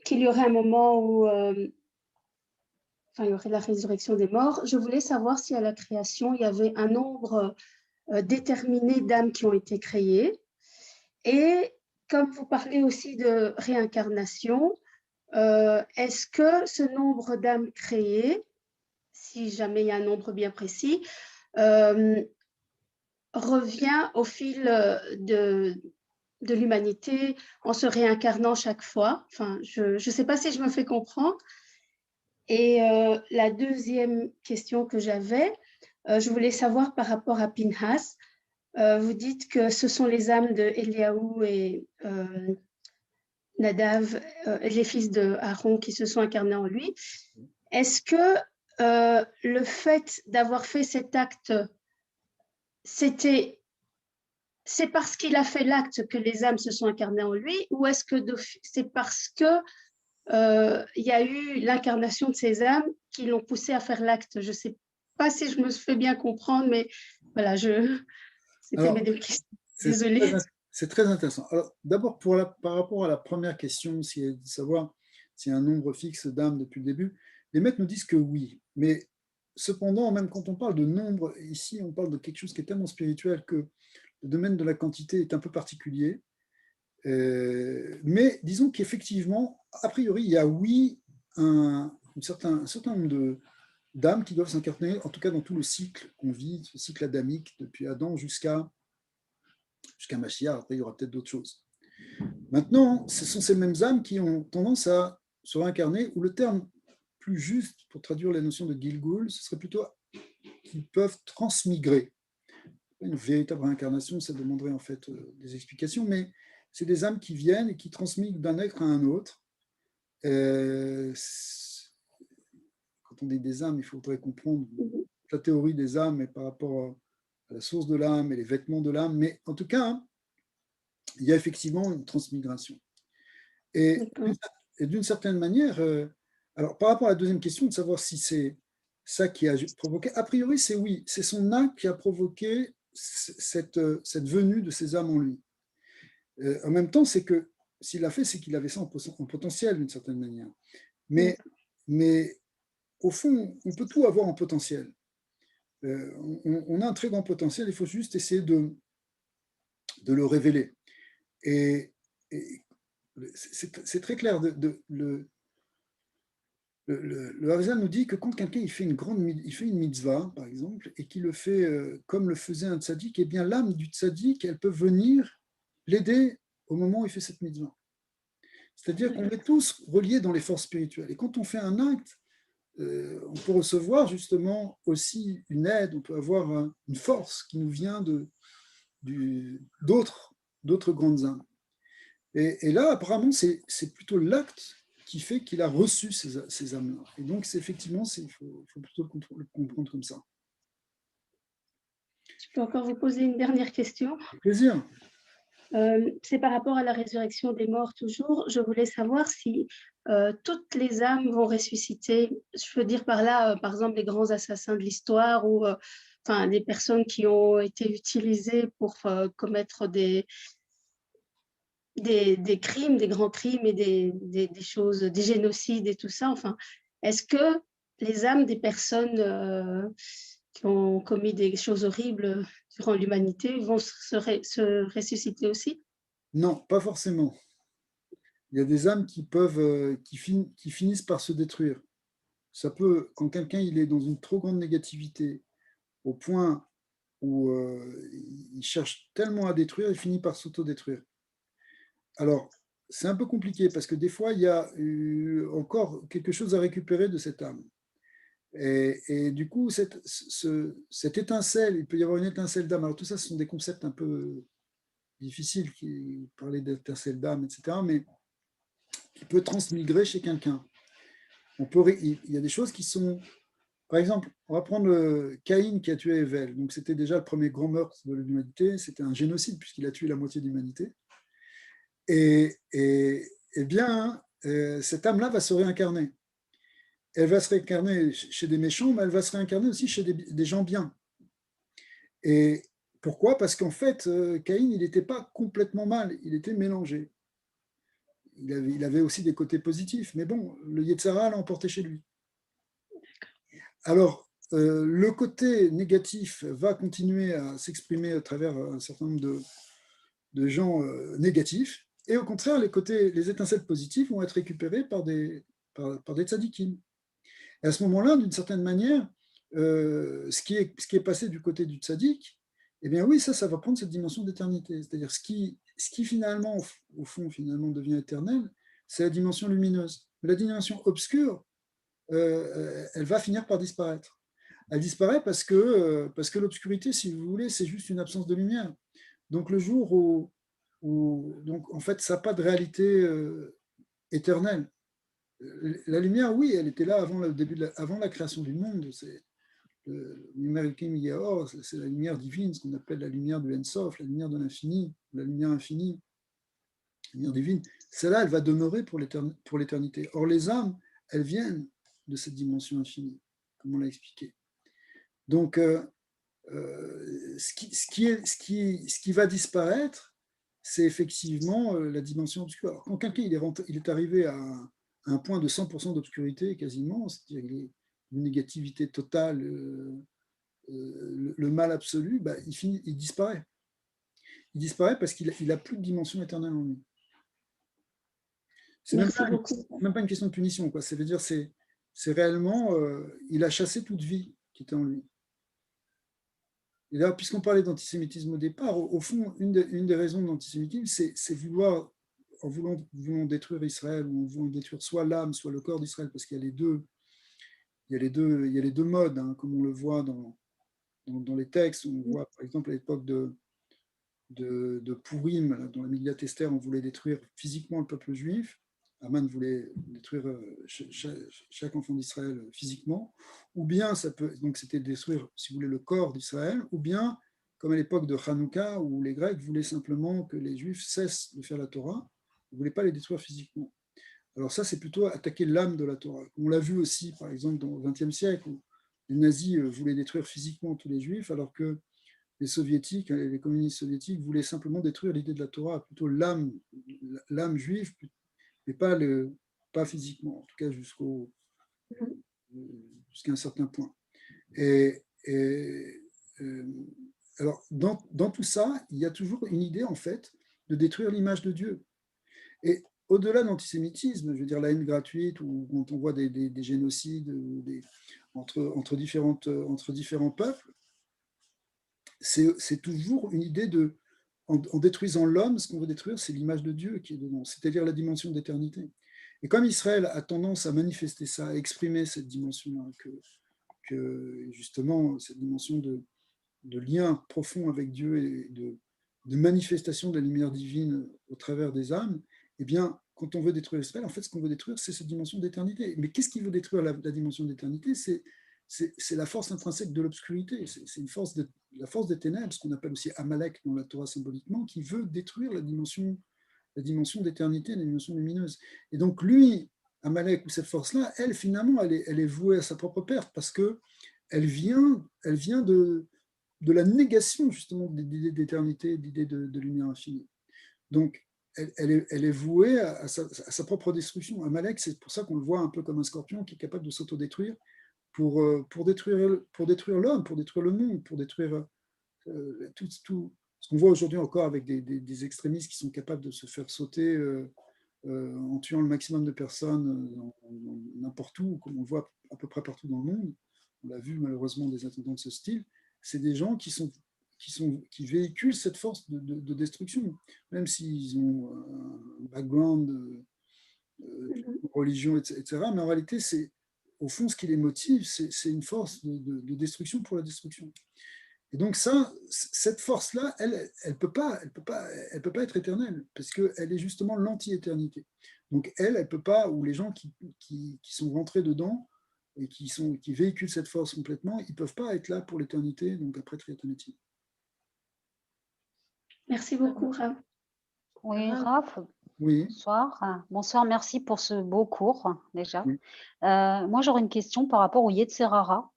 qu'il y aurait un moment où il y aurait la résurrection des morts. Je voulais savoir si à la création, il y avait un nombre déterminé d'âmes qui ont été créées. Et comme vous parlez aussi de réincarnation, est-ce que ce nombre d'âmes créées, si jamais il y a un nombre bien précis, revient au fil de l'humanité en se réincarnant chaque fois. Enfin, je ne sais pas si je me fais comprendre. Et la deuxième question que j'avais, je voulais savoir par rapport à Pinhas. Vous dites que ce sont les âmes de Eliaou et Nadav, les fils de Aaron qui se sont incarnés en lui. Est-ce que le fait d'avoir fait cet acte, c'est parce qu'il a fait l'acte que les âmes se sont incarnées en lui, ou est-ce que c'est parce que il y a eu l'incarnation de ces âmes qui l'ont poussé à faire l'acte? Je ne sais pas si je me fais bien comprendre, mais voilà, c'était mes deux questions. Désolée. C'est très intéressant. Alors, d'abord, par rapport à la première question, c'est de savoir s'il y a un nombre fixe d'âmes depuis le début, les maîtres nous disent que oui, mais cependant, même quand on parle de nombre, ici, on parle de quelque chose qui est tellement spirituel que le domaine de la quantité est un peu particulier. Mais disons qu'effectivement, a priori, il y a oui un certain nombre d'âmes qui doivent s'incarner, en tout cas dans tout le cycle qu'on vit, ce cycle adamique, depuis Adam jusqu'à Mashiach. Après, il y aura peut-être d'autres choses. Maintenant, ce sont ces mêmes âmes qui ont tendance à se réincarner, ou le terme plus juste pour traduire la notion de Gilgul, ce serait plutôt qu'ils peuvent transmigrer. Une véritable réincarnation, ça demanderait en fait des explications, mais c'est des âmes qui viennent et qui transmigrent d'un être à un autre. Quand on dit des âmes, il faudrait comprendre la théorie des âmes et par rapport à la source de l'âme et les vêtements de l'âme, mais en tout cas, il y a effectivement une transmigration. Et d'une certaine manière, alors par rapport à la deuxième question, de savoir si c'est ça qui a provoqué, a priori c'est oui, c'est son acte qui a provoqué cette venue de ces âmes en lui. En même temps, c'est que s'il l'a fait, c'est qu'il avait ça en potentiel d'une certaine manière. Mais au fond, on peut tout avoir en potentiel. On a un très grand potentiel, il faut juste essayer de le révéler. Et c'est très clair. Le Harizal nous dit que quand quelqu'un il fait une mitzvah, par exemple, et qu'il le fait comme le faisait un tzaddik, eh bien l'âme du tzaddik, elle peut venir l'aider au moment où il fait cette mitzvah. C'est-à-dire qu'on est tous reliés dans les forces spirituelles. Et quand on fait un acte, on peut recevoir justement aussi une aide, on peut avoir une force qui nous vient d'autres grandes âmes. Et là, apparemment, c'est plutôt l'acte qui fait qu'il a reçu ces âmes-là. Et donc, effectivement, il faut plutôt le comprendre comme ça. Je peux encore vous poser une dernière question. Avec plaisir. C'est par rapport à la résurrection des morts toujours. Je voulais savoir si toutes les âmes vont ressusciter. Je veux dire par là, par exemple, les grands assassins de l'histoire ou enfin, des personnes qui ont été utilisées pour commettre des crimes, des grands crimes et des choses, des génocides et tout ça. Enfin, est-ce que les âmes des personnes qui ont commis des choses horribles durant l'humanité vont se ressusciter aussi? Non, pas forcément. Il y a des âmes qui finissent par se détruire. Ça peut, quand quelqu'un il est dans une trop grande négativité, au point où il cherche tellement à détruire, il finit par s'autodétruire. Alors, c'est un peu compliqué parce que des fois, il y a encore quelque chose à récupérer de cette âme. Et du coup, cette étincelle, il peut y avoir une étincelle d'âme. Alors tout ça, ce sont des concepts un peu difficiles, parler d'étincelle d'âme, etc., mais qui peut transmigrer chez quelqu'un. Il y a des choses qui sont... Par exemple, on va prendre Caïn qui a tué Ével. Donc c'était déjà le premier grand meurtre de l'humanité. C'était un génocide puisqu'il a tué la moitié de l'humanité. Et bien, cette âme-là va se réincarner. Elle va se réincarner chez des méchants, mais elle va se réincarner aussi chez des gens bien. Et pourquoi? Parce qu'en fait, Caïn, il n'était pas complètement mal, il était mélangé. Il avait aussi des côtés positifs, mais bon, le Yetzara l'a emporté chez lui. Alors, le côté négatif va continuer à s'exprimer à travers un certain nombre de gens négatifs, et au contraire, les étincelles positives vont être récupérées par des tzadikim. Et à ce moment-là, d'une certaine manière, ce qui est passé du côté du tzaddik, eh bien oui, ça va prendre cette dimension d'éternité. C'est-à-dire ce qui finalement, au fond, finalement, devient éternel, c'est la dimension lumineuse. Mais la dimension obscure, elle va finir par disparaître. Elle disparaît parce que l'obscurité, si vous voulez, c'est juste une absence de lumière. Donc le jour où donc, en fait, ça n'a pas de réalité éternelle. La lumière, oui, elle était là avant le début avant la création du monde. C'est c'est la lumière divine, ce qu'on appelle la lumière de l'Ensof, la lumière de l'infini, la lumière infinie, la lumière divine. Celle-là, elle va demeurer pour l'éternité. Or, les âmes, elles viennent de cette dimension infinie, comme on l'a expliqué. Donc, ce qui va disparaître, c'est effectivement la dimension obscure. Alors, quand quelqu'un il est arrivé à un point de 100% d'obscurité quasiment, c'est-à-dire une négativité totale, le mal absolu, bah, il disparaît. Il disparaît parce qu'il n'a plus de dimension éternelle en lui. C'est même pas une question de punition, quoi. Ça veut dire c'est réellement, il a chassé toute vie qui était en lui. Et là, puisqu'on parlait d'antisémitisme au départ, au fond, une des raisons de l'antisémitisme, c'est en voulant détruire Israël, ou en voulant détruire soit l'âme, soit le corps d'Israël, parce qu'il y a les deux, modes, hein, comme on le voit dans les textes. On voit, par exemple, à l'époque de Purim, dans la Megillat Esther, on voulait détruire physiquement le peuple juif. Aman voulait détruire chaque enfant d'Israël physiquement, ou bien c'était détruire, si vous voulez, le corps d'Israël, ou bien, comme à l'époque de Hanouka, où les Grecs voulaient simplement que les Juifs cessent de faire la Torah, ils ne voulaient pas les détruire physiquement. Alors ça, c'est plutôt attaquer l'âme de la Torah. On l'a vu aussi, par exemple, dans le XXe siècle, où les nazis voulaient détruire physiquement tous les Juifs, alors que les soviétiques, les communistes soviétiques voulaient simplement détruire l'idée de la Torah, plutôt l'âme juive, mais pas physiquement, en tout cas jusqu'à un certain point. Alors, dans tout ça, il y a toujours une idée, en fait, de détruire l'image de Dieu. Et au-delà de l'antisémitisme, je veux dire la haine gratuite, ou quand on voit des génocides entre différents peuples, c'est toujours une idée en détruisant l'homme, ce qu'on veut détruire, c'est l'image de Dieu qui est dedans, c'est-à-dire la dimension d'éternité. Et comme Israël a tendance à manifester ça, à exprimer cette dimension-là, que justement, cette dimension de lien profond avec Dieu et de manifestation de la lumière divine au travers des âmes, eh bien, quand on veut détruire Israël, en fait, ce qu'on veut détruire, c'est cette dimension d'éternité. Mais qu'est-ce qui veut détruire la dimension d'éternité? C'est la force intrinsèque de l'obscurité, c'est la force des ténèbres, ce qu'on appelle aussi Amalek dans la Torah symboliquement, qui veut détruire la dimension d'éternité, la dimension lumineuse. Et donc lui, Amalek, ou cette force-là, elle, finalement, elle est vouée à sa propre perte, parce qu'elle vient de la négation, justement, de l'idée d'éternité, d'idée de lumière infinie. Donc, elle est vouée à sa propre destruction. Amalek, c'est pour ça qu'on le voit un peu comme un scorpion qui est capable de s'autodétruire pour détruire l'homme, pour détruire le monde, pour détruire tout ce qu'on voit aujourd'hui encore avec des extrémistes qui sont capables de se faire sauter en tuant le maximum de personnes n'importe où, comme on le voit à peu près partout dans le monde. On l'a vu malheureusement des attentats de ce style. C'est des gens qui véhiculent cette force de destruction, même s'ils ont un background religion, etc. Mais en réalité, au fond, ce qui les motive, c'est une force de destruction pour la destruction. Et donc cette force-là, elle peut pas être éternelle, parce qu'elle est justement l'anti-éternité. Donc elle peut pas, ou les gens qui sont rentrés dedans et qui véhiculent cette force complètement, ils peuvent pas être là pour l'éternité, donc après Triatonati. Merci beaucoup, Rav. Oui, Rav. Oui. Bonsoir. Bonsoir, merci pour ce beau cours déjà. Oui. Moi, j'aurais une question par rapport au Yetzerara.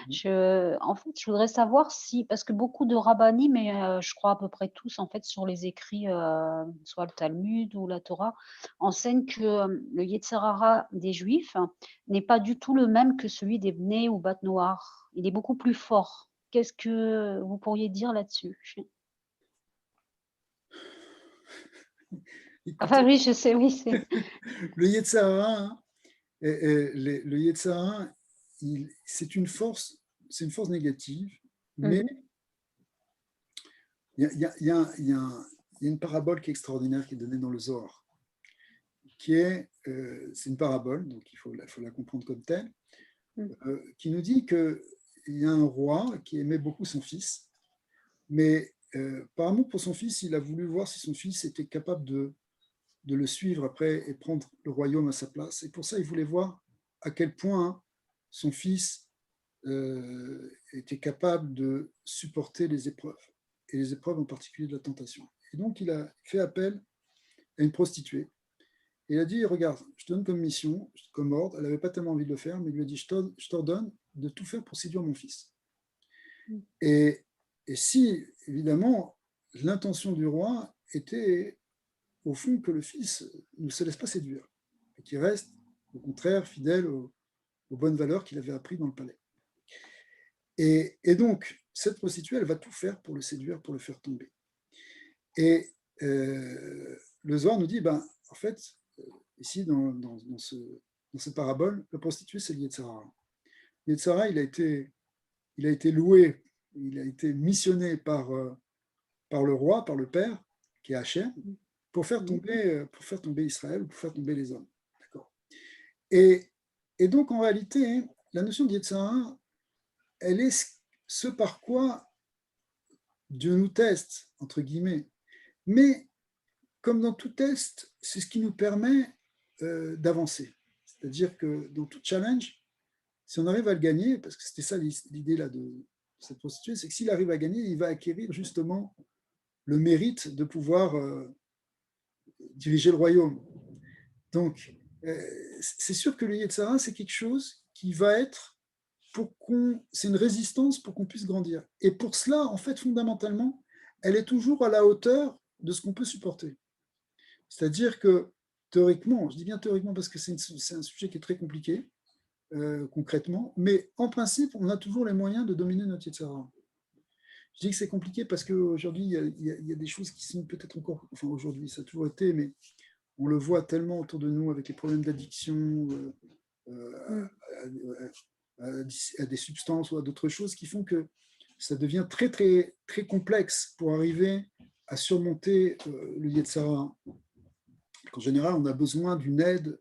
En fait, je voudrais savoir si, parce que beaucoup de rabbinim, mais je crois à peu près tous, en fait, sur les écrits, soit le Talmud ou la Torah, enseignent que le Yetzerara des Juifs n'est pas du tout le même que celui des Bnei ou Bat Noar. Il est beaucoup plus fort. Qu'est-ce que vous pourriez dire là-dessus? Enfin oui, je sais, oui. Le Yetzirah, le Yetzirah, c'est une force négative, mais il y a une parabole qui est extraordinaire qui est donnée dans le Zohar, c'est une parabole, donc il faut la comprendre comme telle, qui nous dit qu'il y a un roi qui aimait beaucoup son fils, mais par amour pour son fils, il a voulu voir si son fils était capable de le suivre après et prendre le royaume à sa place. Et pour ça, il voulait voir à quel point son fils était capable de supporter les épreuves, et les épreuves en particulier de la tentation. Et donc, il a fait appel à une prostituée. Et il a dit, regarde, je te donne comme mission, comme ordre, elle n'avait pas tellement envie de le faire, mais il lui a dit, je t'ordonne de tout faire pour séduire mon fils. Et si, évidemment, l'intention du roi était, au fond, que le fils ne se laisse pas séduire, et qu'il reste, au contraire, fidèle aux bonnes valeurs qu'il avait apprises dans le palais. Et donc, cette prostituée, elle va tout faire pour le séduire, pour le faire tomber. Et le Zohar nous dit, en fait, ici, dans cette parabole, la prostituée, c'est le Yetzer Hara. Le Yetzer Hara, il a été loué, il a été missionné par le roi, par le père, qui est Hachem, pour faire tomber Israël, pour faire tomber les hommes. D'accord. Et donc, en réalité, la notion de Yetzer Hara, elle est ce par quoi Dieu nous teste, entre guillemets. Mais, comme dans tout test, c'est ce qui nous permet d'avancer. C'est-à-dire que dans tout challenge, si on arrive à le gagner, parce que c'était ça l'idée là de cette prostituée, c'est que s'il arrive à gagner, il va acquérir justement le mérite de pouvoir diriger le royaume. Donc, c'est sûr que le Yetzer Hara, c'est quelque chose qui va être c'est une résistance pour qu'on puisse grandir. Et pour cela, en fait, fondamentalement, elle est toujours à la hauteur de ce qu'on peut supporter. C'est-à-dire que, théoriquement, je dis bien théoriquement parce que c'est un sujet qui est très compliqué, concrètement, mais en principe, on a toujours les moyens de dominer notre Yetzer Hara. Je dis que c'est compliqué parce qu'aujourd'hui, il y a des choses qui sont peut-être encore, enfin aujourd'hui, ça a toujours été, mais on le voit tellement autour de nous avec les problèmes d'addiction à des substances ou à d'autres choses qui font que ça devient très, très, très complexe pour arriver à surmonter le Yetzer Hara. En général, on a besoin d'une aide.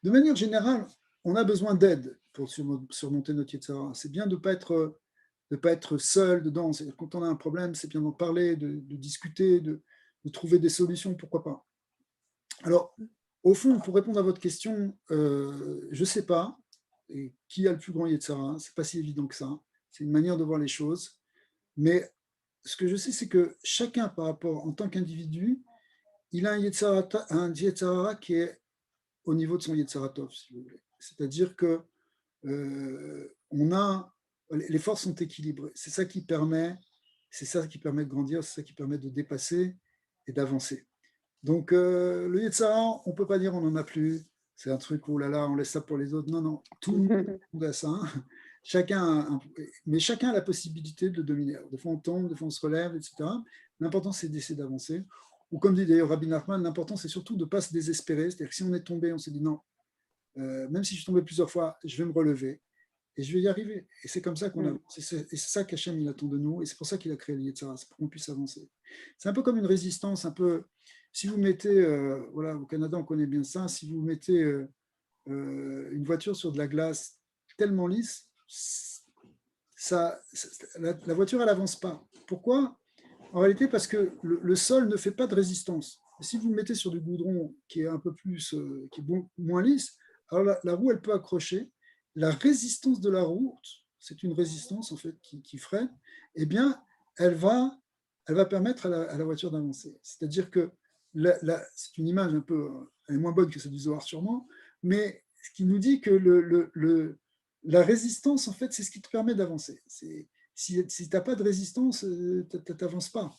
De manière générale, on a besoin d'aide pour surmonter notre Yetzer Hara. C'est bien de ne pas être seul dedans. C'est-à-dire, quand on a un problème, c'est bien d'en parler, de discuter, de trouver des solutions, pourquoi pas. Alors, au fond, pour répondre à votre question, je ne sais pas qui a le plus grand Yetzer Hara. Ce n'est pas si évident que ça. C'est une manière de voir les choses. Mais ce que je sais, c'est que chacun, par rapport, en tant qu'individu, il a un Yetzer Hara qui est au niveau de son Yetzer Hara Tov, si vous voulez. C'est-à-dire que les forces sont équilibrées. C'est ça qui permet de grandir, c'est ça qui permet de dépasser et d'avancer. Donc, le Yetzer Hara, on ne peut pas dire on n'en a plus. C'est un truc, oh là là, on laisse ça pour les autres. Non, non, tout le monde a ça. Mais chacun a la possibilité de le dominer. Des fois, on tombe, des fois, on se relève, etc. L'important, c'est d'essayer d'avancer. Ou comme dit d'ailleurs Rabbi Nachman, l'important, c'est surtout de ne pas se désespérer. C'est-à-dire que si on est tombé, on se dit non, même si je suis tombé plusieurs fois, je vais me relever et je vais y arriver. Et c'est comme ça qu'on avance. Et c'est ça qu'Hachem, il attend de nous. Et c'est pour ça qu'il a créé le Yetzer Hara, c'est pour qu'on puisse avancer. C'est un peu comme une résistance, un peu... Si vous mettez, voilà, au Canada, on connaît bien ça, si vous mettez une voiture sur de la glace tellement lisse, la voiture, elle n'avance pas. Pourquoi ? En réalité, parce que le sol ne fait pas de résistance. Et si vous le mettez sur du goudron qui est un peu plus, qui est moins lisse, alors la roue, elle peut accrocher. La résistance de la roue, c'est une résistance en fait qui freine, eh bien, elle va permettre à la voiture d'avancer. C'est-à-dire que c'est une image un peu, elle est moins bonne que celle du Zohar sûrement, mais ce qui nous dit que la résistance, en fait, c'est ce qui te permet d'avancer. Si tu n'as pas de résistance, tu n'avances pas.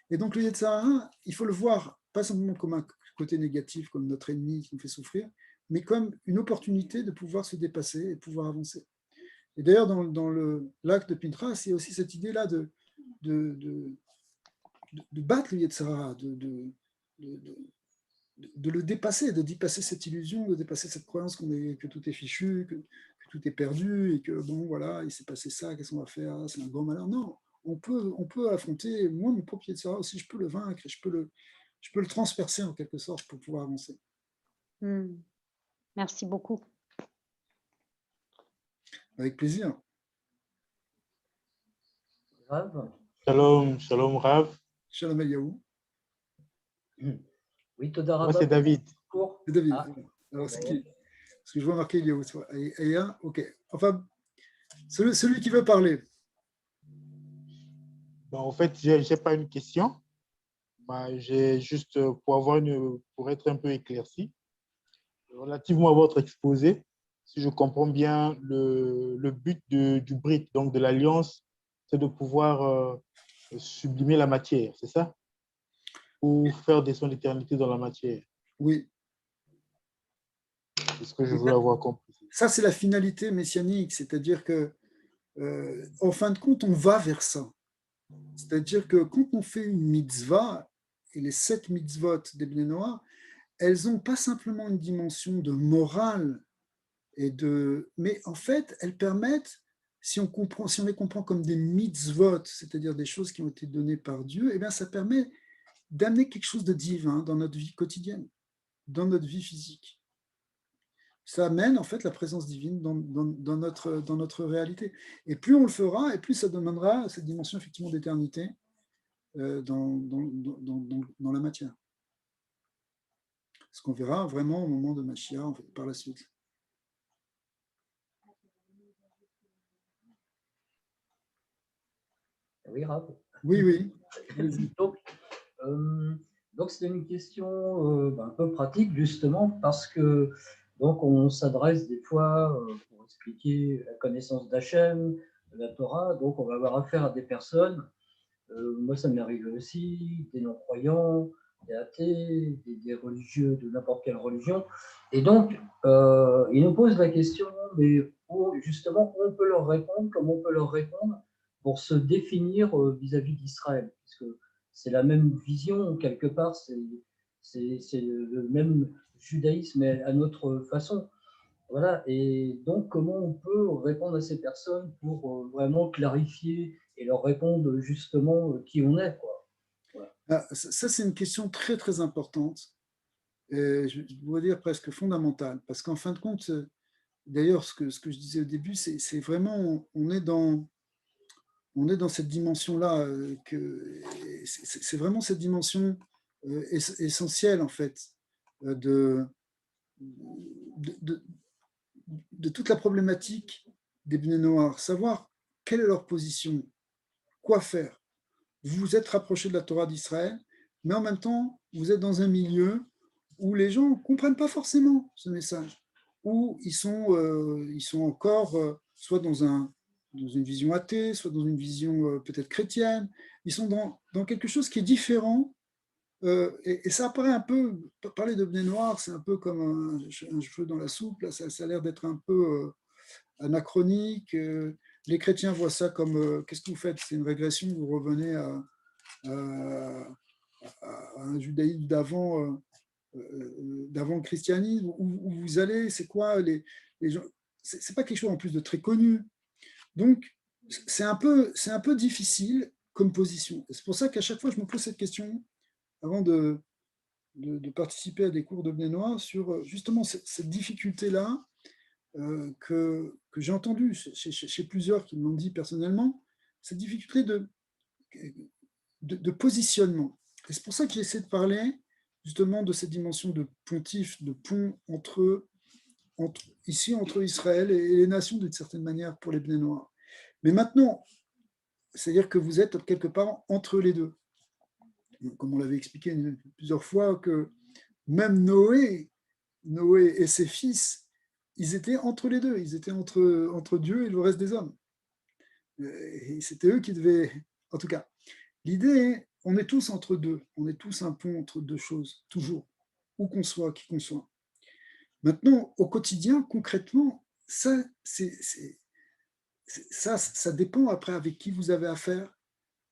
Et donc le Yetzer Hara, il faut le voir, pas simplement comme un côté négatif, comme notre ennemi qui nous fait souffrir, mais comme une opportunité de pouvoir se dépasser et de pouvoir avancer. Et d'ailleurs, dans l'acte de Pinchas, il y a aussi cette idée-là de battre le Yetzer Hara, de le dépasser, de dépasser cette illusion, de dépasser cette croyance que tout est fichu, que tout est perdu et que, bon, voilà, il s'est passé ça, qu'est-ce qu'on va faire? Ah, c'est un grand malheur. Non, on peut affronter, moi, mon propre Yetzirah aussi, je peux le vaincre et je peux le transpercer en quelque sorte pour pouvoir avancer. Merci beaucoup. Avec plaisir. Rav. Shalom, shalom Rav. Shalom Eliaou. Oui, Toda Moi, Rabba. c'est David. C'est David. Ah. Alors, c'est qui? Parce que je vois marqué Eliaou. Aya, ok. Enfin, celui qui veut parler. Bon, en fait, je n'ai pas une question. J'ai juste pour être un peu éclairci, relativement à votre exposé, si je comprends bien, le but du Brit, donc de l'Alliance, c'est de pouvoir sublimer la matière, c'est ça? Ou faire descendre l'éternité dans la matière. Oui. C'est ce que je veux avoir compris. Ça, c'est la finalité messianique, c'est-à-dire que, en fin de compte, on va vers ça. C'est-à-dire que quand on fait une mitzvah, et les 7 mitzvot des Bnei Noach, elles n'ont pas simplement une dimension de morale, mais en fait, elles permettent, si on les comprend comme des mitzvot, c'est-à-dire des choses qui ont été données par Dieu, eh bien, ça permet d'amener quelque chose de divin dans notre vie quotidienne, dans notre vie physique. Ça amène en fait la présence divine dans notre réalité. Et plus on le fera, et plus ça demandera cette dimension effectivement d'éternité dans la matière. Ce qu'on verra vraiment au moment de Mashiach en fait, par la suite. Oui, Rav. Oui. Donc c'est une question un peu pratique justement parce que donc on s'adresse des fois pour expliquer la connaissance d'Hachem, de la Torah, donc on va avoir affaire à des personnes. Moi ça m'est arrivé aussi, des non-croyants, des athées, des religieux de n'importe quelle religion. Et donc ils nous posent la question, mais justement on peut leur répondre, comment on peut leur répondre pour se définir vis-à-vis d'Israël, parce que c'est la même vision, quelque part, c'est le même judaïsme, mais à notre façon. Voilà, et donc comment on peut répondre à ces personnes pour vraiment clarifier et leur répondre justement qui on est, quoi. Voilà. Ça, c'est une question très, très importante, et je pourrais dire presque fondamentale, parce qu'en fin de compte, d'ailleurs, ce que je disais au début, c'est vraiment, on est dans cette dimension-là, c'est vraiment cette dimension essentielle, en fait, de toute la problématique des Bnei Noach, savoir quelle est leur position, quoi faire. Vous vous êtes rapproché de la Torah d'Israël, mais en même temps, vous êtes dans un milieu où les gens ne comprennent pas forcément ce message, où ils sont encore soit dans une vision athée, soit dans une vision peut-être chrétienne. Ils sont dans quelque chose qui est différent. Et ça apparaît un peu, parler de Bnei Noach, c'est un peu comme un cheveu dans la soupe, là, ça a l'air d'être un peu anachronique. Les chrétiens voient ça comme, qu'est-ce que vous faites? C'est une régression, vous revenez à un judaïsme d'avant le christianisme, où vous allez, c'est quoi les gens? C'est pas quelque chose en plus de très connu. Donc, c'est un peu difficile comme position. C'est pour ça qu'à chaque fois, je me pose cette question avant de participer à des cours de Bnei Noach sur justement cette difficulté-là que j'ai entendue chez plusieurs qui me l'ont dit personnellement, cette difficulté de positionnement. Et c'est pour ça que j'essaie de parler justement de cette dimension de pontife, de pont entre Israël et les nations d'une certaine manière pour les Bnei Noach. Mais maintenant, c'est-à-dire que vous êtes quelque part entre les deux. Comme on l'avait expliqué plusieurs fois, que même Noé et ses fils, ils étaient entre les deux, ils étaient entre Dieu et le reste des hommes. Et c'était eux qui devaient... En tout cas, l'idée, on est tous entre deux, on est tous un pont entre deux choses, toujours, où qu'on soit, qui qu'on soit. Maintenant, au quotidien, concrètement, ça dépend après avec qui vous avez affaire,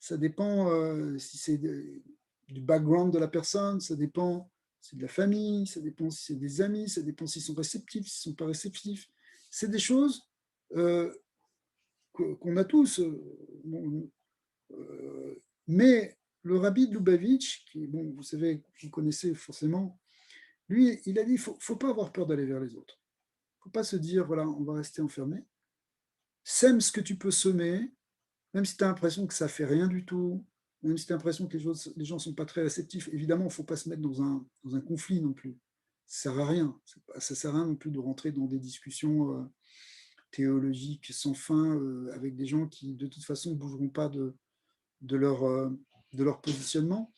ça dépend si c'est du background de la personne, ça dépend si c'est de la famille, ça dépend si c'est des amis, ça dépend s'ils sont réceptifs, s'ils ne sont pas réceptifs. c'est des choses qu'on a tous. Mais le rabbi de Lubavitch, qui, bon, vous savez, vous connaissez forcément, lui, il a dit, il ne faut pas avoir peur d'aller vers les autres. Il ne faut pas se dire, voilà, on va rester enfermé. Sème ce que tu peux semer, même si tu as l'impression que ça ne fait rien du tout, même si tu as l'impression que les gens ne sont pas très réceptifs. Évidemment, il ne faut pas se mettre dans un conflit non plus. Ça ne sert à rien. Ça ne sert à rien non plus de rentrer dans des discussions théologiques sans fin avec des gens qui, de toute façon, ne bougeront pas de leur positionnement.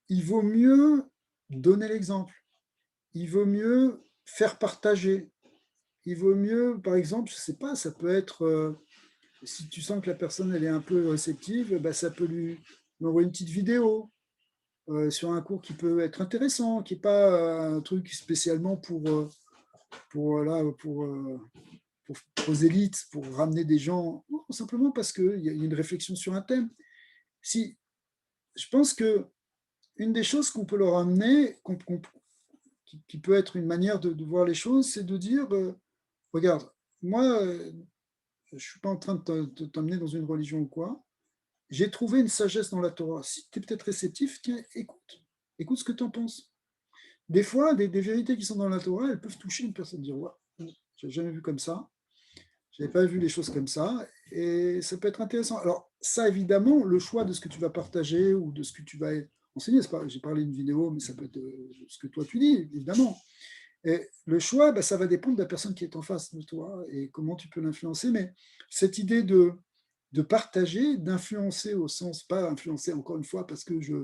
Il vaut mieux donner l'exemple. Il vaut mieux faire partager. Il vaut mieux, par exemple, je ne sais pas, ça peut être, si tu sens que la personne elle est un peu réceptive, bah, ça peut lui envoyer une petite vidéo sur un cours qui peut être intéressant, qui n'est pas un truc spécialement pour prosélytes, pour ramener des gens, non, simplement parce qu'il y a une réflexion sur un thème. Si, je pense que une des choses qu'on peut leur amener, qui peut être une manière de voir les choses, c'est de dire, regarde, moi, je ne suis pas en train de t'emmener dans une religion ou quoi, j'ai trouvé une sagesse dans la Torah. Si tu es peut-être réceptif, tiens, écoute ce que tu en penses. Des fois, des vérités qui sont dans la Torah, elles peuvent toucher une personne, dire, ouais, je n'ai jamais vu comme ça, je n'avais pas vu les choses comme ça, et ça peut être intéressant. Alors, ça, évidemment, le choix de ce que tu vas partager ou de ce que tu vas enseigner, j'ai parlé d'une vidéo, mais ça peut être ce que toi tu dis, évidemment. Et le choix, ça va dépendre de la personne qui est en face de toi et comment tu peux l'influencer. Mais cette idée de partager, d'influencer au sens, pas influencer encore une fois parce que je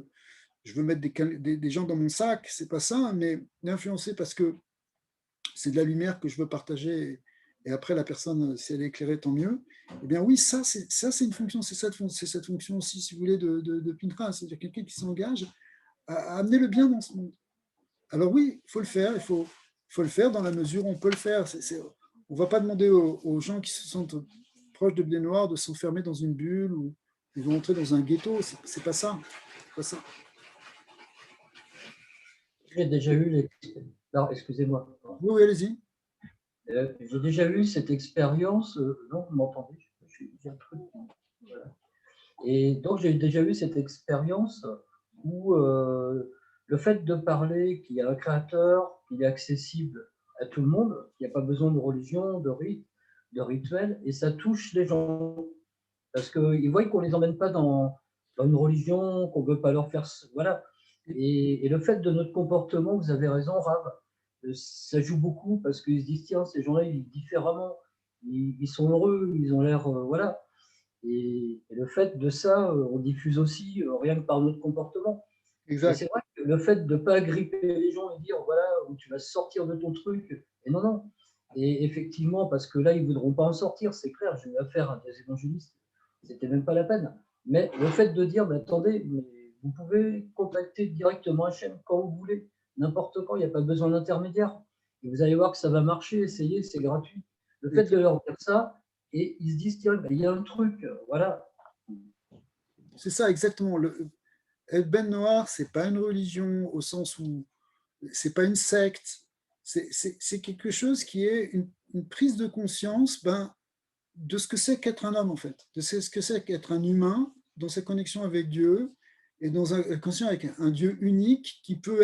veux mettre des gens dans mon sac, c'est pas ça, mais d'influencer parce que c'est de la lumière que je veux partager et après la personne, si elle est éclairée, tant mieux. Eh bien oui, ça c'est une fonction, c'est cette fonction aussi, si vous voulez, de Pinchas, c'est-à-dire quelqu'un qui s'engage à amener le bien dans ce monde. Alors oui, il faut le faire, il faut le faire dans la mesure où on peut le faire. On ne va pas demander aux gens qui se sentent proches de Blé Noir de s'enfermer dans une bulle ou ils vont entrer dans un ghetto. C'est pas ça. Pas ça. J'ai déjà eu alors, excusez-moi. Oui, allez-y. J'ai déjà eu cette expérience. Non, vous m'entendez? J'ai un truc. Voilà. Et donc, j'ai déjà eu cette expérience où le fait de parler qu'il y a un créateur, qu'il est accessible à tout le monde, qu'il n'y a pas besoin de religion, de rite, de rituel, et ça touche les gens. Parce qu'ils voient qu'on ne les emmène pas dans une religion, qu'on ne veut pas leur faire. Voilà. Et le fait de notre comportement, vous avez raison, Rav, ça joue beaucoup parce qu'ils se disent tiens, ces gens-là, ils vivent différemment, ils sont heureux, ils ont l'air. Voilà. Et le fait de ça, on diffuse aussi rien que par notre comportement. Exact. Et c'est vrai que le fait de ne pas agripper les gens et dire voilà, tu vas sortir de ton truc, et non. Et effectivement, parce que là, ils ne voudront pas en sortir, c'est clair, j'ai eu affaire à des évangélistes, c'était même pas la peine. Mais le fait de dire attendez, mais vous pouvez contacter directement Hachem quand vous voulez, n'importe quand, il n'y a pas besoin d'intermédiaire. Et vous allez voir que ça va marcher, essayez, c'est gratuit. Le fait de leur dire ça, et ils se disent, tiens, il y a un truc, voilà. C'est ça, exactement. El Ben Noir, ce n'est pas une religion au sens où ce n'est pas une secte. C'est quelque chose qui est une prise de conscience de ce que c'est qu'être un homme, en fait, de ce que c'est qu'être un humain dans sa connexion avec Dieu et dans un connexion avec un Dieu unique qui peut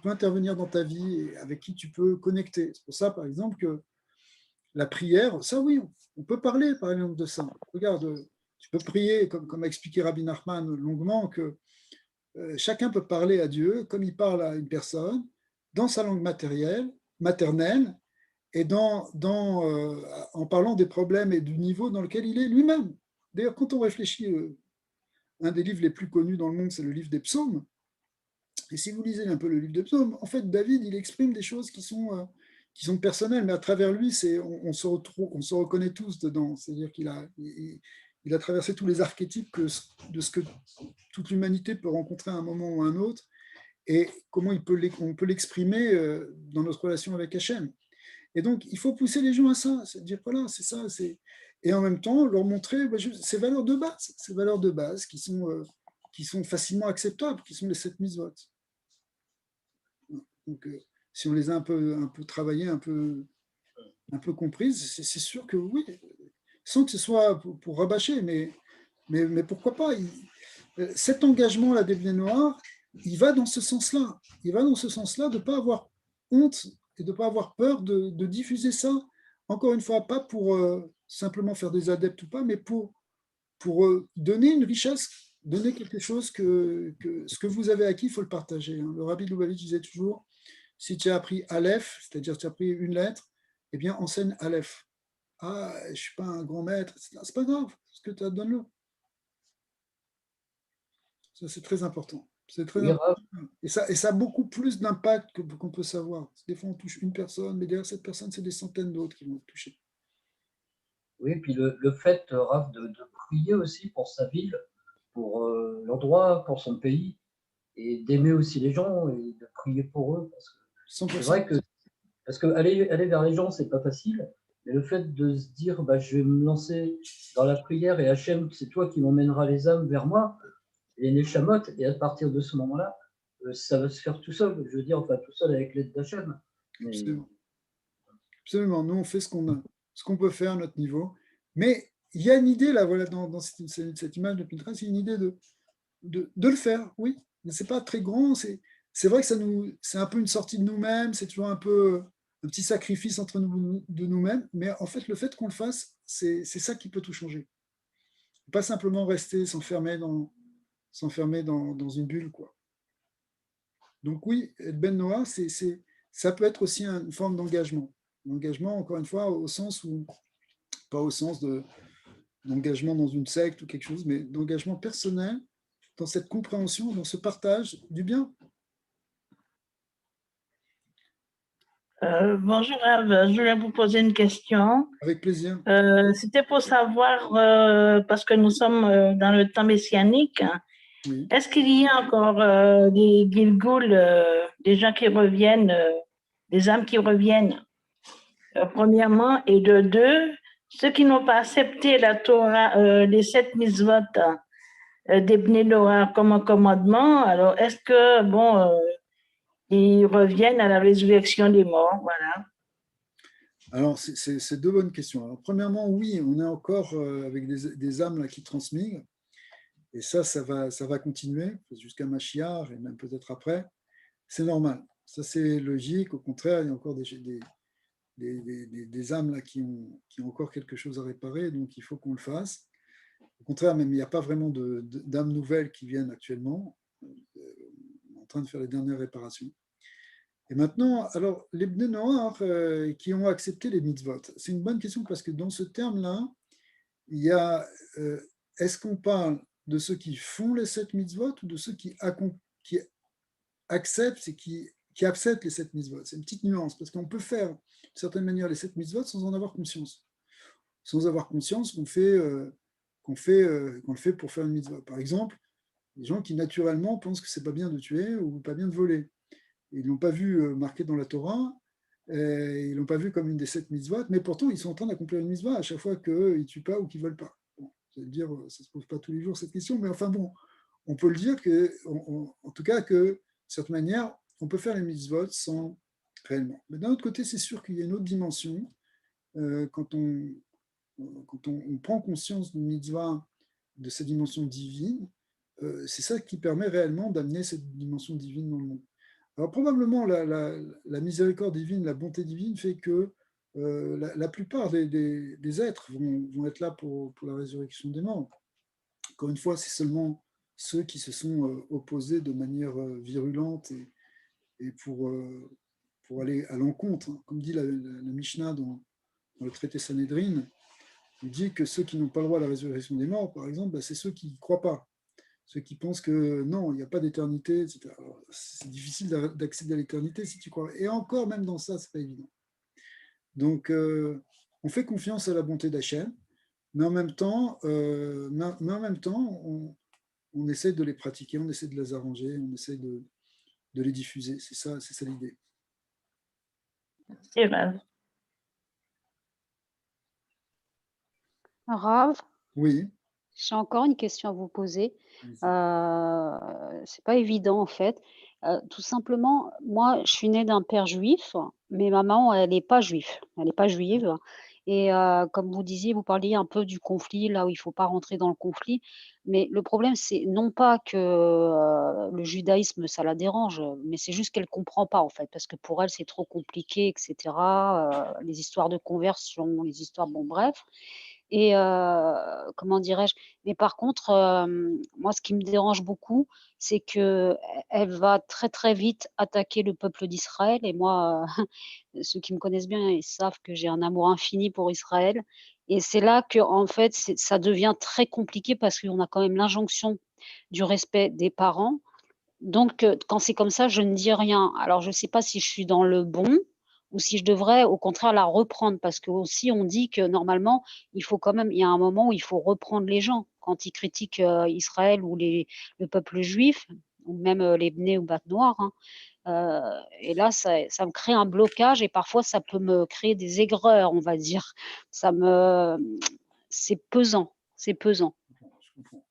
intervenir dans ta vie et avec qui tu peux connecter. C'est pour ça, par exemple, que la prière, ça oui, on peut parler, par exemple, de ça. Regarde, tu peux prier, comme a expliqué Rabbi Nachman longuement, que chacun peut parler à Dieu comme il parle à une personne, dans sa langue maternelle, et en parlant des problèmes et du niveau dans lequel il est lui-même. D'ailleurs, quand on réfléchit, un des livres les plus connus dans le monde, c'est le livre des psaumes. Et si vous lisez un peu le livre des psaumes, en fait, David, il exprime des choses qui sont personnelles, mais à travers lui, on se reconnaît tous dedans. C'est-à-dire qu'il a traversé tous les archétypes de ce que toute l'humanité peut rencontrer à un moment ou à un autre, et comment on peut l'exprimer dans notre relation avec Hachem. Et donc, il faut pousser les gens à ça, c'est dire, voilà, c'est ça, et en même temps, leur montrer ces valeurs de base qui sont facilement acceptables, qui sont les 7 mitzvot. Donc, si on les a un peu travaillées, un peu comprises, c'est sûr que oui, sans que ce soit pour rabâcher, mais pourquoi pas. Cet engagement-là des Bnei Noach, il va dans ce sens-là. Il va dans ce sens-là de ne pas avoir honte et de ne pas avoir peur de diffuser ça. Encore une fois, pas pour simplement faire des adeptes ou pas, mais pour donner une richesse, donner quelque chose que ce que vous avez acquis, il faut le partager. Le Rabbi Lubavitch disait toujours, si tu as appris Aleph, c'est-à-dire tu as appris une lettre, eh bien enseigne Aleph. Ah, je ne suis pas un grand maître, c'est pas grave, ce que tu as, donne-le. Ça, c'est très important. C'est très Oui, important. Raph. Et ça a beaucoup plus d'impact qu'on peut savoir. Des fois, on touche une personne, mais derrière cette personne, c'est des centaines d'autres qui vont être touchés. Oui, puis le fait, Raph, de prier aussi pour sa ville, pour l'endroit, pour son pays, et d'aimer aussi les gens et de prier pour eux. Parce que c'est 100%. vrai que aller vers les gens, c'est pas facile, mais le fait de se dire, bah, je vais me lancer dans la prière et Hachem, c'est toi qui m'emmèneras les âmes vers moi, les Neshamot, et à partir de ce moment-là, ça va se faire tout seul. Je veux dire, enfin, tout seul avec l'aide d'Hachem. Mais Absolument. Absolument. Nous, on fait ce qu'on peut faire à notre niveau. Mais il y a une idée, là, voilà, dans cette image de Pinterest, il y a une idée de le faire, oui. Mais ce n'est pas très grand. C'est vrai que c'est un peu une sortie de nous-mêmes. C'est toujours un peu un petit sacrifice entre de nous-mêmes. Mais en fait, le fait qu'on le fasse, c'est ça qui peut tout changer. Pas simplement rester, s'enfermer dans une bulle, quoi. Donc oui, Ben Noah, ça peut être aussi une forme d'engagement. L'engagement, encore une fois, au sens où, pas au sens d'engagement dans une secte ou quelque chose, mais d'engagement personnel dans cette compréhension, dans ce partage du bien. Bonjour, Eve. Je voulais vous poser une question. Avec plaisir. C'était pour savoir, parce que nous sommes dans le temps messianique, Oui. est-ce qu'il y a encore des Gilgul, des gens qui reviennent, des âmes qui reviennent, premièrement, et de deux, ceux qui n'ont pas accepté la Torah, les 7 mitzvot des Bnei Noach comme un commandement, alors est-ce que, bon, ils reviennent à la résurrection des morts, voilà. Alors, c'est deux bonnes questions. Alors, premièrement, oui, on est encore avec des âmes là, qui transmigrent. Et ça va continuer jusqu'à Machiar et même peut-être après. C'est normal. Ça, c'est logique. Au contraire, il y a encore des âmes là, qui ont encore quelque chose à réparer, donc il faut qu'on le fasse. Au contraire, même il n'y a pas vraiment d'âmes nouvelles qui viennent actuellement. On est en train de faire les dernières réparations. Et maintenant, alors, les Bnei Noach qui ont accepté les mitzvot, c'est une bonne question parce que dans ce terme-là, il y a, est-ce qu'on parle de ceux qui font les 7 mitzvot ou de ceux qui acceptent et qui acceptent les 7 mitzvot? C'est une petite nuance parce qu'on peut faire d'une certaine manière les 7 mitzvot sans en avoir conscience. Sans avoir conscience qu'on le fait pour faire une mitzvah. Par exemple, les gens qui naturellement pensent que c'est pas bien de tuer ou pas bien de voler. Ils ne l'ont pas vu marqué dans la Torah, ils ne l'ont pas vu comme une des 7 mitzvot, mais pourtant ils sont en train d'accomplir une mitzvah à chaque fois qu'ils ne tuent pas ou qu'ils ne veulent pas. Bon, je vais dire, ça ne se pose pas tous les jours cette question, mais enfin bon, on peut le dire en tout cas que, de cette manière, on peut faire les mitzvot sans réellement. Mais d'un autre côté, c'est sûr qu'il y a une autre dimension quand on prend conscience d'une mitzvah, de cette dimension divine, c'est ça qui permet réellement d'amener cette dimension divine dans le monde. Alors probablement la miséricorde divine, la bonté divine fait que la plupart des êtres vont être là pour la résurrection des morts. Encore une fois, c'est seulement ceux qui se sont opposés de manière virulente et pour aller à l'encontre, hein. Comme dit la Mishnah dans le traité Sanhédrin, il dit que ceux qui n'ont pas le droit à la résurrection des morts, par exemple, c'est ceux qui ne croient pas. Ceux qui pensent que non, il n'y a pas d'éternité, etc. C'est difficile d'accéder à l'éternité si tu crois. Et encore, même dans ça, c'est pas évident. Donc, on fait confiance à la bonté d'Hachem, mais en même temps, on essaie de les pratiquer, on essaie de les arranger, on essaie de les diffuser. C'est ça l'idée. C'est vrai. Rav, Oui. j'ai encore une question à vous poser. C'est pas évident en fait. Tout simplement, moi, je suis née d'un père juif, mais ma maman, elle n'est pas juive. Elle n'est pas juive et comme vous disiez, vous parliez un peu du conflit, là où il faut pas rentrer dans le conflit. Mais le problème, c'est non pas que, le judaïsme, ça la dérange, mais c'est juste qu'elle comprend pas, en fait, parce que pour elle, c'est trop compliqué et cetera, les histoires de conversion, les histoires bon bref et comment dirais-je? Mais par contre, moi, ce qui me dérange beaucoup, c'est qu'elle va très, très vite attaquer le peuple d'Israël et moi, ceux qui me connaissent bien, ils savent que j'ai un amour infini pour Israël et c'est là que en fait, ça devient très compliqué parce qu'on a quand même l'injonction du respect des parents. Donc quand c'est comme ça, je ne dis rien. Alors je ne sais pas si je suis dans le bon ou si je devrais au contraire la reprendre parce qu'aussi on dit que normalement, il faut quand même il y a un moment où il faut reprendre les gens quand ils critiquent, Israël ou le peuple juif ou même, les Bnei ou Bat Noir, hein. Et là, ça me crée un blocage et parfois ça peut me créer des aigreurs, on va dire. Ça me c'est pesant, c'est pesant. Je comprends.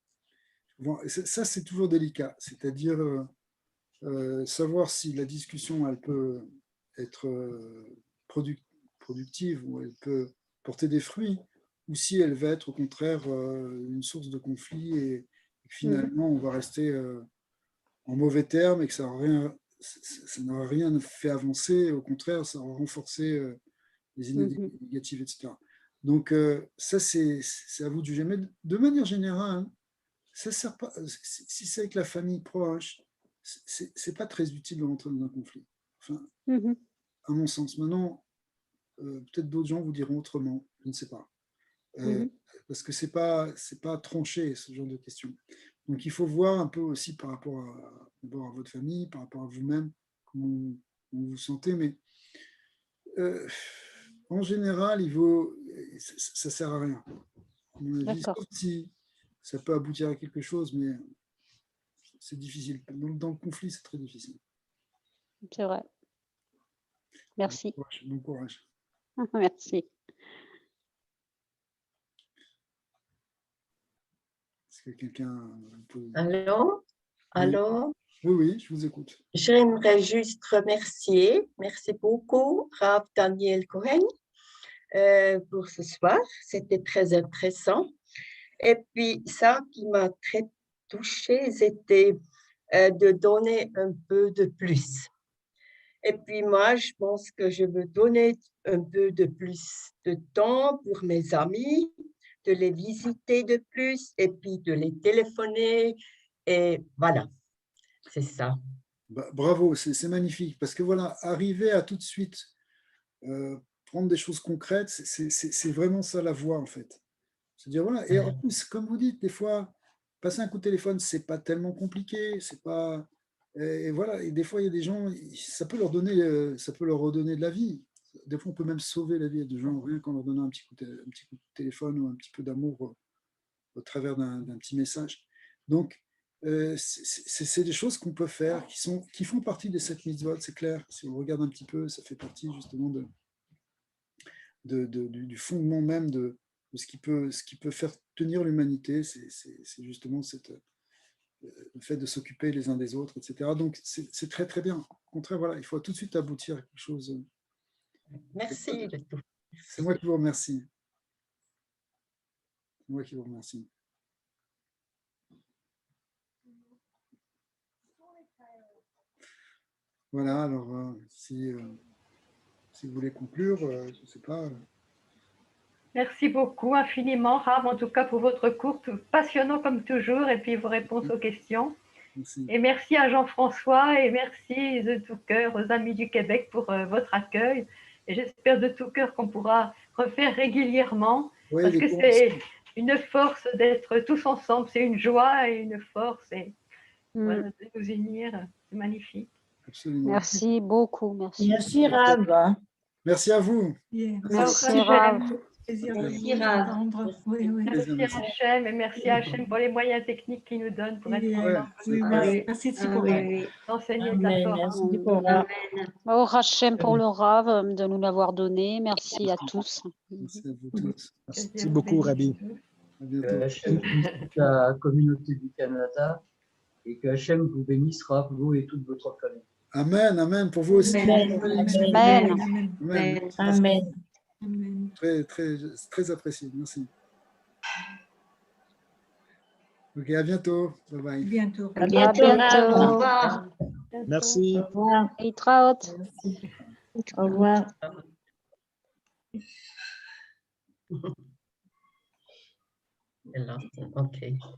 Bon, et ça, c'est toujours délicat. C'est-à-dire savoir si la discussion, elle peut être productive ou elle peut porter des fruits, ou si elle va être au contraire une source de conflit et que finalement on va rester en mauvais termes et que ça n'aura rien fait avancer, au contraire, ça aura renforcé les idées négatives, etc. Donc ça, c'est à vous de juger. Mais de manière générale, ça sert pas, si c'est avec la famille proche, c'est pas très utile de rentrer dans un conflit. Enfin, à mon sens. Maintenant, peut-être d'autres gens vous diront autrement, je ne sais pas. Parce que c'est pas tranché, ce genre de questions. Donc il faut voir un peu aussi par rapport à votre famille, par rapport à vous-même, comment vous vous sentez. Mais en général, ça sert à rien. À mon avis, sauf si ça peut aboutir à quelque chose, mais c'est difficile. Dans le conflit, c'est très difficile. C'est vrai. Merci. Bon courage. Merci. Est-ce que quelqu'un peut... Allô? Allô? Oui, oui, je vous écoute. J'aimerais juste remercier, merci beaucoup, Rav Daniel Cohen, pour ce soir. C'était très intéressant. Et puis, ça qui m'a très touchée, c'était de donner un peu de plus. Et puis, moi, je pense que je veux donner un peu de plus de temps pour mes amis, de les visiter de plus et puis de les téléphoner. Et voilà, c'est ça. Bravo, c'est magnifique. Parce que voilà, arriver à tout de suite prendre des choses concrètes, c'est vraiment ça la voie en fait. C'est-à-dire, voilà. Et en plus, comme vous dites, des fois, passer un coup de téléphone, c'est pas tellement compliqué, c'est pas. Et voilà, et des fois, il y a des gens, ça peut leur redonner de la vie. Des fois, on peut même sauver la vie de gens rien qu'en leur donnant un petit coup de téléphone ou un petit peu d'amour au travers d'un petit message. Donc, c'est des choses qu'on peut faire, qui font partie des 7 mitzvot, c'est clair. Si on regarde un petit peu, ça fait partie justement du fondement même de ce qui peut faire tenir l'humanité, c'est justement le fait de s'occuper les uns des autres, etc. Donc, c'est très, très bien. Au contraire, voilà, il faut tout de suite aboutir à quelque chose. Merci. C'est moi qui vous remercie. C'est moi qui vous remercie. Voilà, alors, si vous voulez conclure, je ne sais pas. Merci beaucoup, infiniment, Rav, en tout cas pour votre cours, passionnant comme toujours, et puis vos réponses aux questions. Merci. Et merci à Jean-François, et merci de tout cœur aux amis du Québec pour votre accueil. Et j'espère de tout cœur qu'on pourra refaire régulièrement, parce que c'est une force d'être tous ensemble, c'est une joie et une force, et voilà, de nous unir, c'est magnifique. Absolument. Merci beaucoup, merci. Merci, Rav. Merci à vous. Merci, Rav. Merci, Rav. Merci à Hachem et merci à Hachem pour les moyens techniques qu'il nous donne pour être Merci, enseigner la Torah. merci pour Rav. Oh, Hachem pour le Rav de nous l'avoir donné. Merci à tous. Merci à vous tous. Merci beaucoup, Rabbi. À bientôt. La communauté du Canada et que Hachem vous bénisse, vous et toute votre famille. Amen, amen, pour vous aussi. Amen. Amen. Amen. Amen. Très, très, très apprécié. Merci. Ok, à bientôt. Bye bye. Bientôt. À À bientôt. Au bientôt. revoir. Merci. Au revoir. Leitraot. Au revoir. Ok.